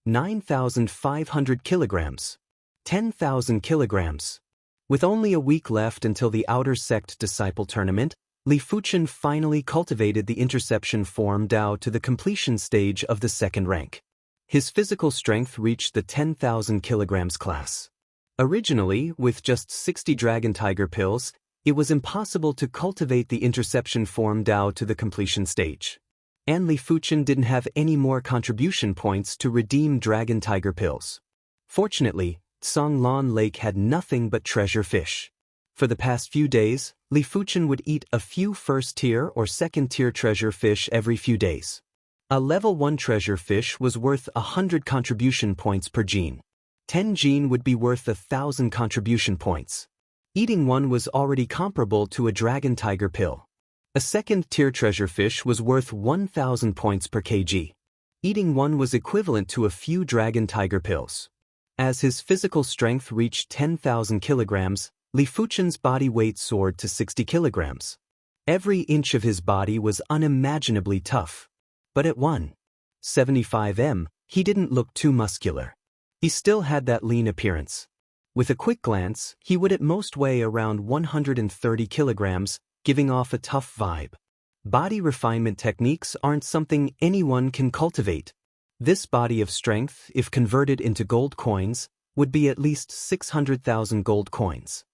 9,500 kilograms. 10,000 kilograms. With only a week left until the Outer Sect Disciple Tournament, Li Fuchen finally cultivated the interception form Dao to the completion stage of the second rank. His physical strength reached the 10,000 kilograms class. Originally, with just 60 Dragon Tiger pills, it was impossible to cultivate the interception form Dao to the completion stage. And Li Fuchen didn't have any more contribution points to redeem Dragon Tiger pills. Fortunately, Zhonglan Lake had nothing but treasure fish. For the past few days, Li Fuchen would eat a few first-tier or second-tier treasure fish every few days. A level 1 treasure fish was worth 100 contribution points per gene. 10 gene would be worth 1,000 contribution points. Eating one was already comparable to a Dragon Tiger pill. A second-tier treasure fish was worth 1,000 points per kg. Eating one was equivalent to a few Dragon Tiger pills. As his physical strength reached 10,000 kilograms, Li Fuchen's body weight soared to 60 kilograms. Every inch of his body was unimaginably tough. But at 175 m, he didn't look too muscular. He still had that lean appearance. With a quick glance, he would at most weigh around 130 kilograms, giving off a tough vibe. Body refinement techniques aren't something anyone can cultivate. This body of strength, if converted into gold coins, would be at least 600,000 gold coins.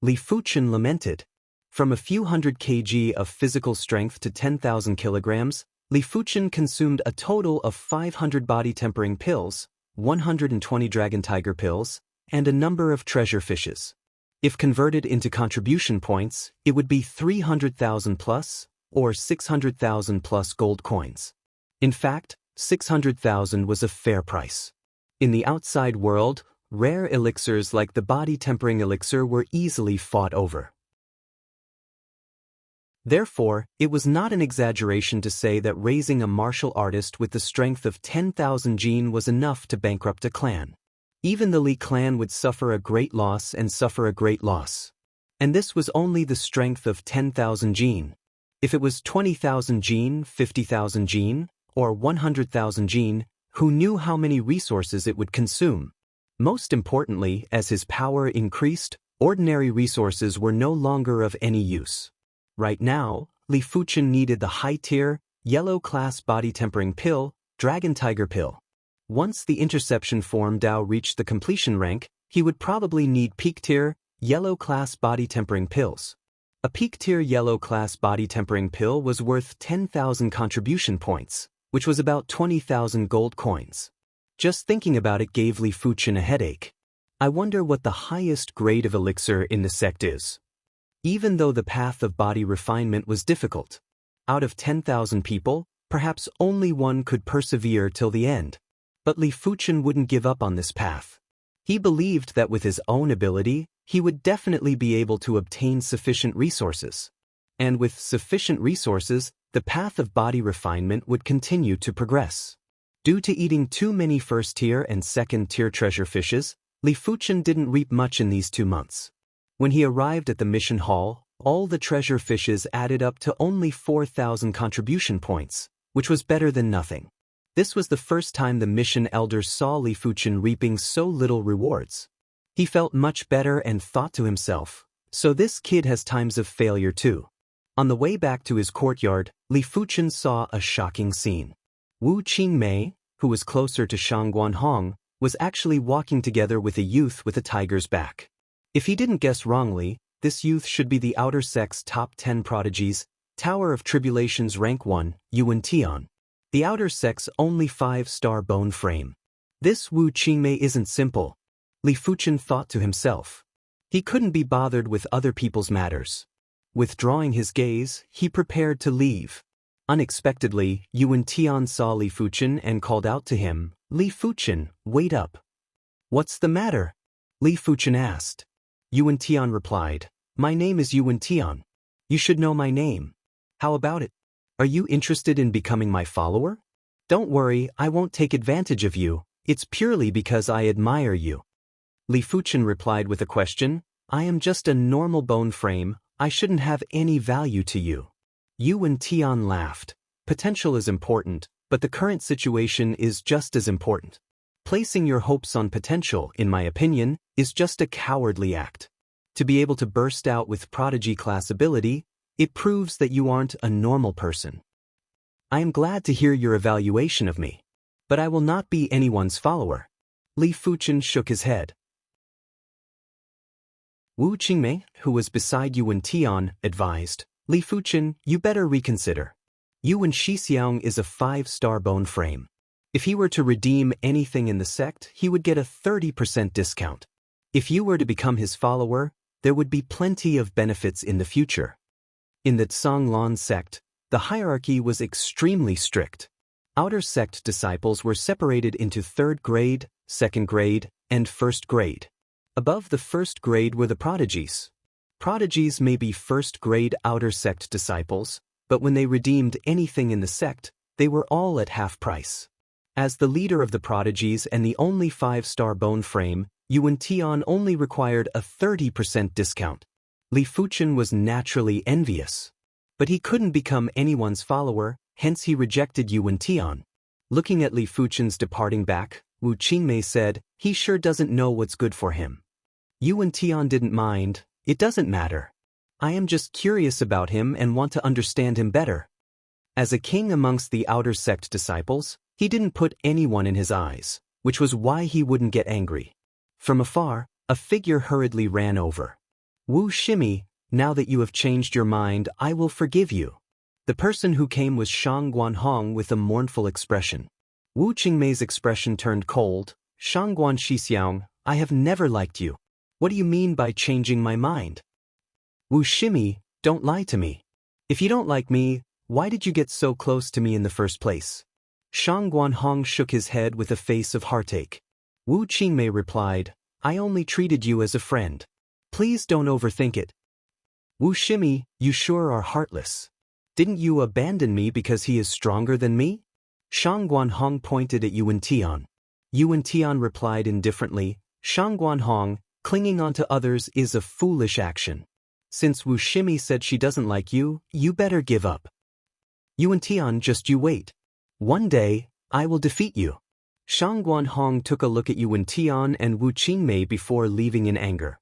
Li Fuchen lamented. From a few hundred kg of physical strength to 10,000 kilograms, Li Fuchen consumed a total of 500 body tempering pills, 120 Dragon Tiger pills, and a number of treasure fishes. If converted into contribution points, it would be 300,000 plus, or 600,000 plus gold coins. In fact, 600,000 was a fair price. In the outside world, rare elixirs like the body tempering elixir were easily fought over. Therefore, it was not an exaggeration to say that raising a martial artist with the strength of 10,000 gene was enough to bankrupt a clan. Even the Li clan would suffer a great loss and suffer a great loss. And this was only the strength of 10,000 gene. If it was 20,000 gene, 50,000 gene, or 100,000 gene, who knew how many resources it would consume? Most importantly, as his power increased, ordinary resources were no longer of any use. Right now, Li Fuchen needed the high-tier, yellow-class body tempering pill, Dragon Tiger pill. Once the interception form Dao reached the completion rank, he would probably need peak-tier, yellow-class body tempering pills. A peak-tier yellow-class body tempering pill was worth 10,000 contribution points, which was about 20,000 gold coins. Just thinking about it gave Li Fuchen a headache. I wonder what the highest grade of elixir in the sect is. Even though the path of body refinement was difficult, out of 10,000 people, perhaps only one could persevere till the end. But Li Fuchen wouldn't give up on this path. He believed that with his own ability, he would definitely be able to obtain sufficient resources. And with sufficient resources, the path of body refinement would continue to progress. Due to eating too many first-tier and second-tier treasure fishes, Li Fuchen didn't reap much in these 2 months. When he arrived at the mission hall, all the treasure fishes added up to only 4,000 contribution points, which was better than nothing. This was the first time the mission elders saw Li Fuchen reaping so little rewards. He felt much better and thought to himself, so this kid has times of failure too. On the way back to his courtyard, Li Fuchen saw a shocking scene. Wu Qingmei, who was closer to Shangguan Hong, was actually walking together with a youth with a tiger's back. If he didn't guess wrongly, this youth should be the Outer Sect's top 10 prodigies, Tower of Tribulations Rank 1, Yuan Tian. The Outer Sect's only 5-star bone frame. This Wu Qingmei isn't simple, Li Fuchen thought to himself. He couldn't be bothered with other people's matters. Withdrawing his gaze, he prepared to leave. Unexpectedly, Yuan Tian saw Li Fuchen and called out to him, "Li Fuchen, wait up." "What's the matter?" Li Fuchen asked. Yuan Tian replied, "My name is Yuan Tian. You should know my name. How about it? Are you interested in becoming my follower? Don't worry, I won't take advantage of you. It's purely because I admire you." Li Fuchen replied with a question, "I am just a normal bone frame, I shouldn't have any value to you." Yuan Tian laughed. "Potential is important, but the current situation is just as important. Placing your hopes on potential, in my opinion, is just a cowardly act. To be able to burst out with prodigy class ability, it proves that you aren't a normal person. I am glad to hear your evaluation of me, but I will not be anyone's follower." Li Fuchen shook his head. Wu Qingmei, who was beside Yuan Tian, advised, "Li Fuchen, you better reconsider. Yuan Shixiang is a 5-star bone frame. If he were to redeem anything in the sect, he would get a 30% discount. If you were to become his follower, there would be plenty of benefits in the future." In the Tsanglan sect, the hierarchy was extremely strict. Outer sect disciples were separated into 3rd grade, 2nd grade, and 1st grade. Above the 1st grade were the prodigies. Prodigies may be 1st grade outer sect disciples, but when they redeemed anything in the sect, they were all at half price. As the leader of the prodigies and the only 5-star bone frame, Yuan Tian only required a 30% discount. Li Fuchen was naturally envious. But he couldn't become anyone's follower, hence he rejected Yuan Tian. Looking at Li Fuchen's departing back, Wu Qingmei said, "He sure doesn't know what's good for him." Yuan Tian didn't mind. "It doesn't matter. I am just curious about him and want to understand him better." As a king amongst the outer sect disciples, he didn't put anyone in his eyes, which was why he wouldn't get angry. From afar, a figure hurriedly ran over. "Wu Shimi, now that you have changed your mind, I will forgive you." The person who came was Shang Guanhong with a mournful expression. Wu Qingmei's expression turned cold. "Shang Guan Shixiang, I have never liked you. What do you mean by changing my mind?" "Wu Shimi, don't lie to me. If you don't like me, why did you get so close to me in the first place?" Shang Guanhong shook his head with a face of heartache. Wu Qingmei replied, "I only treated you as a friend. Please don't overthink it." "Wu Shimi, you sure are heartless. Didn't you abandon me because he is stronger than me?" Shang Guanhong pointed at Yuan Tian. Yuan Tian replied indifferently, "Shang Guanhong, clinging on to others is a foolish action. Since Wu Shimi said she doesn't like you, you better give up. Yuan Tian, just you wait. One day, I will defeat you." Shang Guanhong took a look at Yuan Tian and Wu Qingmei before leaving in anger.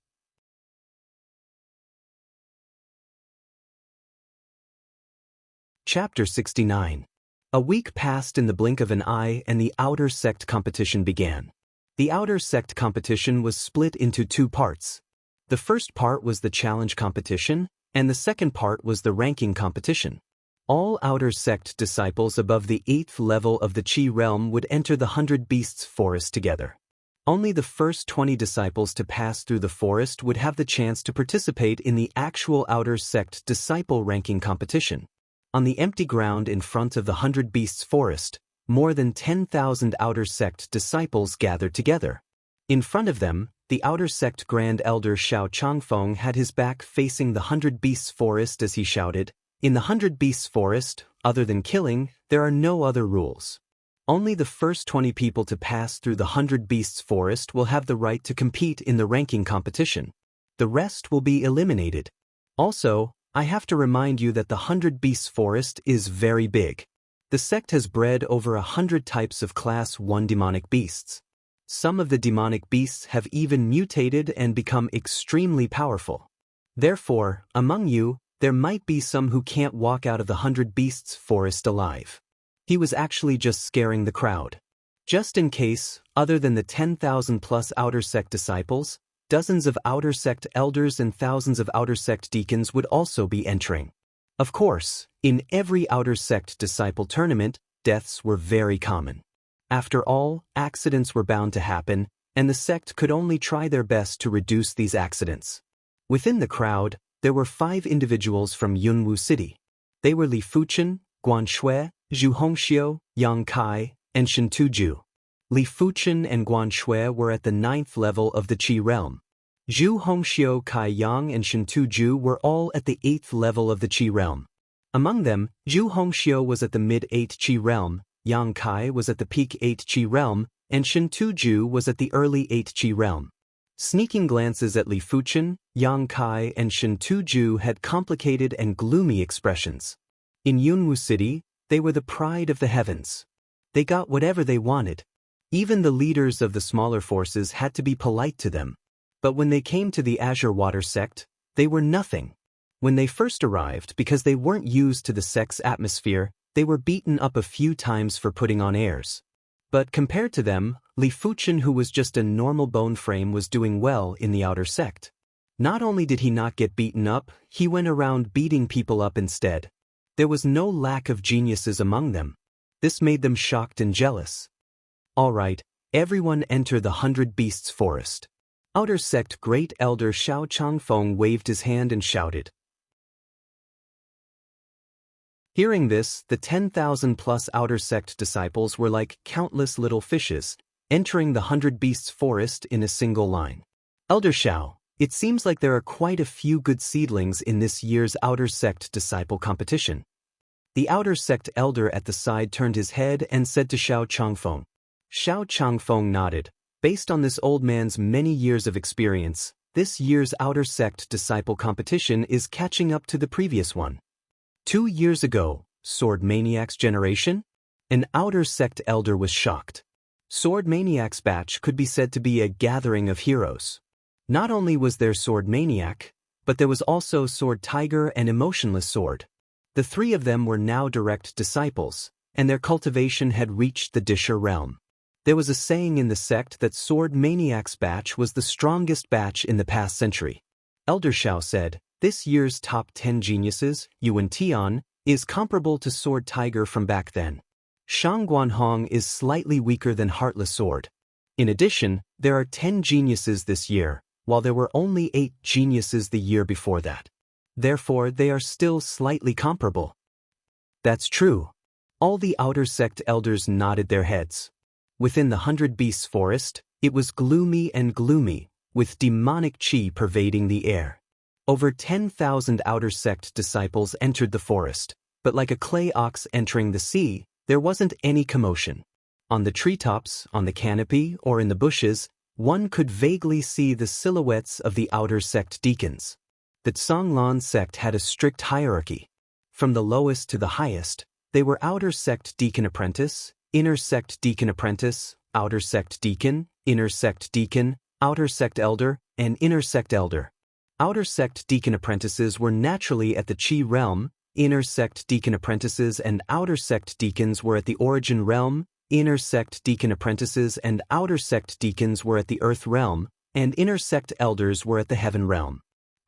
Chapter 69. A week passed in the blink of an eye and the outer sect competition began. The outer sect competition was split into 2 parts. The first part was the challenge competition, and the second part was the ranking competition. All outer sect disciples above the 8th level of the Qi realm would enter the 100 Beasts forest together. Only the first 20 disciples to pass through the forest would have the chance to participate in the actual outer sect disciple ranking competition. On the empty ground in front of the 100 Beasts forest, more than 10,000 outer sect disciples gathered together. In front of them, the outer sect Grand Elder Xiao Changfeng had his back facing the 100 Beasts forest as he shouted, "In the 100 Beasts forest, other than killing, there are no other rules. Only the first 20 people to pass through the 100 Beasts forest will have the right to compete in the ranking competition. The rest will be eliminated. Also, I have to remind you that the 100 Beasts forest is very big. The sect has bred over 100 types of Class 1 demonic beasts. Some of the demonic beasts have even mutated and become extremely powerful. Therefore, among you, there might be some who can't walk out of the 100 Beasts forest alive." He was actually just scaring the crowd. Just in case, other than the 10,000 plus outer sect disciples, dozens of outer sect elders and thousands of outer sect deacons would also be entering. Of course, in every outer sect disciple tournament, deaths were very common. After all, accidents were bound to happen, and the sect could only try their best to reduce these accidents. Within the crowd, there were 5 individuals from Yunwu City. They were Li Fuchen, Guanshui, Zhu Hongxiu, Yang Kai, and Shen Tuju. Li Fuchen and Guanshui were at the 9th level of the Qi realm. Zhu Hongxiu, Kai Yang, and Shen Tuju were all at the 8th level of the Qi realm. Among them, Zhu Hongxiu was at the mid-8 Qi realm, Yang Kai was at the peak 8 Qi realm, and Shen Tuju was at the early 8 Qi realm. Sneaking glances at Li Fuchen, Yang Kai, and Shen Tuju had complicated and gloomy expressions. In Yunwu City, they were the pride of the heavens. They got whatever they wanted. Even the leaders of the smaller forces had to be polite to them. But when they came to the Azure Water sect, they were nothing. When they first arrived, because they weren't used to the sect's atmosphere, they were beaten up a few times for putting on airs. But compared to them, Li Fuchen, who was just a normal bone frame, was doing well in the outer sect. Not only did he not get beaten up, he went around beating people up instead. There was no lack of geniuses among them. This made them shocked and jealous. All right, everyone enter the 100 Beasts Forest. Outer Sect Great Elder Xiao Changfeng waved his hand and shouted. Hearing this, the 10,000-plus Outer Sect disciples were like countless little fishes, entering the 100 Beasts Forest in a single line. Elder Xiao, it seems like there are quite a few good seedlings in this year's Outer Sect disciple competition. The Outer Sect elder at the side turned his head and said to Xiao Changfeng. Xiao Changfeng nodded. Based on this old man's many years of experience, this year's Outer Sect disciple competition is catching up to the previous one. 2 years ago, Sword Maniac's generation? An Outer Sect elder was shocked. Sword Maniac's batch could be said to be a gathering of heroes. Not only was there Sword Maniac, but there was also Sword Tiger and Emotionless Sword. The 3 of them were now direct disciples, and their cultivation had reached the Disher realm. There was a saying in the sect that Sword Maniac's batch was the strongest batch in the past century. Elder Xiao said, this year's top 10 geniuses, Yuan Tian, is comparable to Sword Tiger from back then. Shang Guanhong is slightly weaker than Heartless Sword. In addition, there are 10 geniuses this year, while there were only 8 geniuses the year before that. Therefore, they are still slightly comparable. That's true. All the Outer Sect elders nodded their heads. Within the 100 Beasts Forest, it was gloomy and gloomy, with demonic qi pervading the air. Over 10,000 Outer Sect disciples entered the forest, but like a clay ox entering the sea, there wasn't any commotion. On the treetops, on the canopy, or in the bushes, one could vaguely see the silhouettes of the Outer Sect deacons. The Zhanglan sect had a strict hierarchy. From the lowest to the highest, they were Outer Sect Deacon Apprentice, Inner Sect Deacon Apprentice, Outer Sect Deacon, Inner Sect Deacon, Outer Sect Elder, and Inner Sect Elder. Outer Sect Deacon Apprentices were naturally at the Qi realm, Inner Sect Deacon Apprentices and Outer Sect Deacons were at the Origin realm, Inner Sect Deacon Apprentices and Outer Sect Deacons were at the Earth realm, and Inner Sect Elders were at the Heaven realm.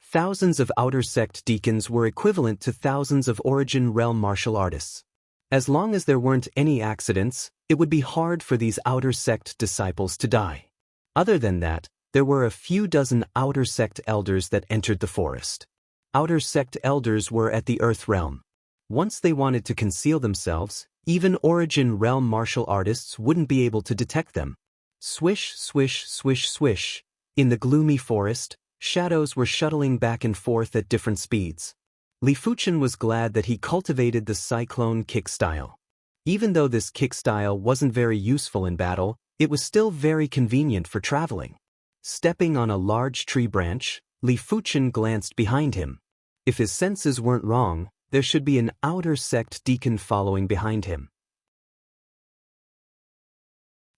Thousands of Outer Sect Deacons were equivalent to thousands of Origin realm martial artists. As long as there weren't any accidents, it would be hard for these Outer Sect disciples to die. Other than that, there were a few dozen Outer Sect elders that entered the forest. Outer Sect elders were at the Earth realm. Once they wanted to conceal themselves, even Origin realm martial artists wouldn't be able to detect them. Swish, swish, swish, swish. In the gloomy forest, shadows were shuttling back and forth at different speeds. Li Fuchen was glad that he cultivated the cyclone kick style. Even though this kick style wasn't very useful in battle, it was still very convenient for traveling. Stepping on a large tree branch, Li Fuchen glanced behind him. If his senses weren't wrong, there should be an Outer Sect deacon following behind him.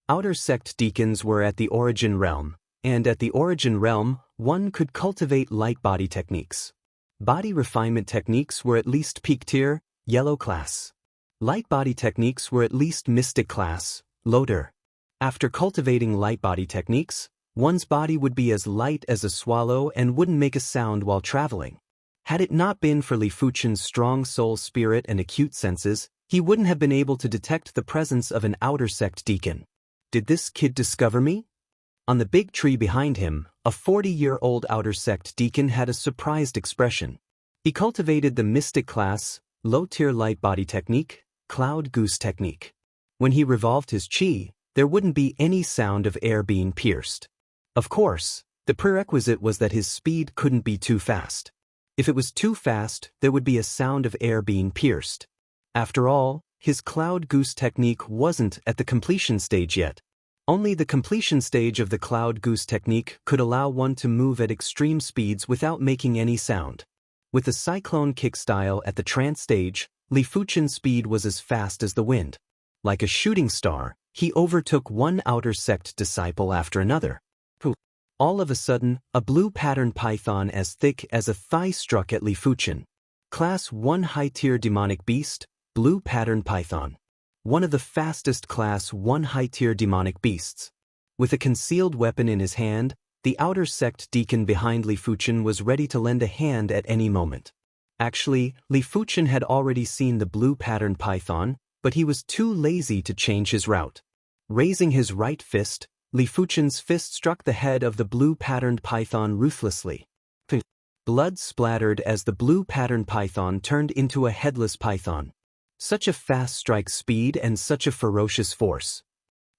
Outer Sect deacons were at the Origin realm, and at the Origin realm, one could cultivate light body techniques. Body refinement techniques were at least peak tier, yellow class. Light body techniques were at least mystic class, loader. After cultivating light body techniques, one's body would be as light as a swallow and wouldn't make a sound while traveling. Had it not been for Li Fuchen's strong soul spirit and acute senses, he wouldn't have been able to detect the presence of an Outer Sect deacon. Did this kid discover me? On the big tree behind him, a 40-year-old Outer Sect deacon had a surprised expression. He cultivated the mystic class, Low-tier light body technique, cloud goose technique. When he revolved his chi, there wouldn't be any sound of air being pierced. Of course, the prerequisite was that his speed couldn't be too fast. If it was too fast, there would be a sound of air being pierced. After all, his cloud goose technique wasn't at the completion stage yet. Only the completion stage of the cloud goose technique could allow one to move at extreme speeds without making any sound. With the cyclone kick style at the trance stage, Li Fuchen's speed was as fast as the wind. Like a shooting star, he overtook one outer sect disciple after another. All of a sudden, a blue pattern python as thick as a thigh struck at Li Fuchen. Class 1 high-tier demonic beast, blue pattern python. One of the fastest Class 1 high-tier demonic beasts. With a concealed weapon in his hand, the outer sect deacon behind Li Fuchen was ready to lend a hand at any moment. Actually, Li Fuchen had already seen the blue pattern python, but he was too lazy to change his route. Raising his right fist, Li Fuchen's fist struck the head of the blue-patterned python ruthlessly. Blood splattered as the blue-patterned python turned into a headless python. Such a fast strike speed and such a ferocious force.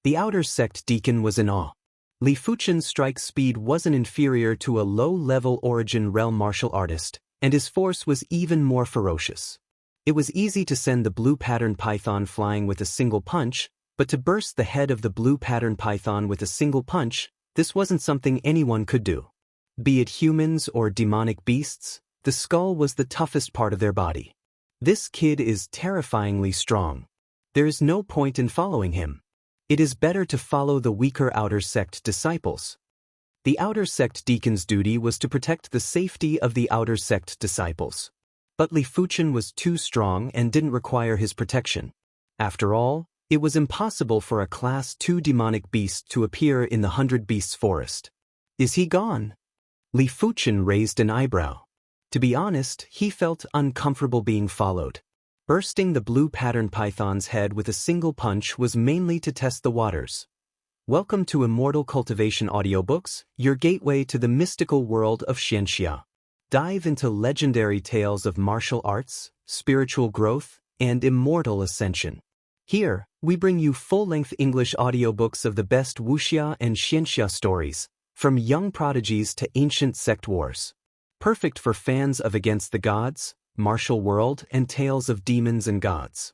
The outer sect deacon was in awe. Li Fuchen's strike speed wasn't inferior to a low-level origin realm martial artist, and his force was even more ferocious. It was easy to send the blue-patterned python flying with a single punch, but to burst the head of the blue pattern python with a single punch, this wasn't something anyone could do. Be it humans or demonic beasts, the skull was the toughest part of their body. This kid is terrifyingly strong. There is no point in following him. It is better to follow the weaker outer sect disciples. The outer sect deacon's duty was to protect the safety of the outer sect disciples. But Li Fuchen was too strong and didn't require his protection. After all, it was impossible for a Class 2 demonic beast to appear in the 100 Beasts forest. Is he gone? Li Fuchen raised an eyebrow. To be honest, he felt uncomfortable being followed. Bursting the blue pattern python's head with a single punch was mainly to test the waters. Welcome to Immortal Cultivation Audiobooks, your gateway to the mystical world of Xianxia. Dive into legendary tales of martial arts, spiritual growth, and immortal ascension. Here, we bring you full-length English audiobooks of the best Wuxia and Xianxia stories, from young prodigies to ancient sect wars. Perfect for fans of Against the Gods, Martial World, and tales of demons and gods.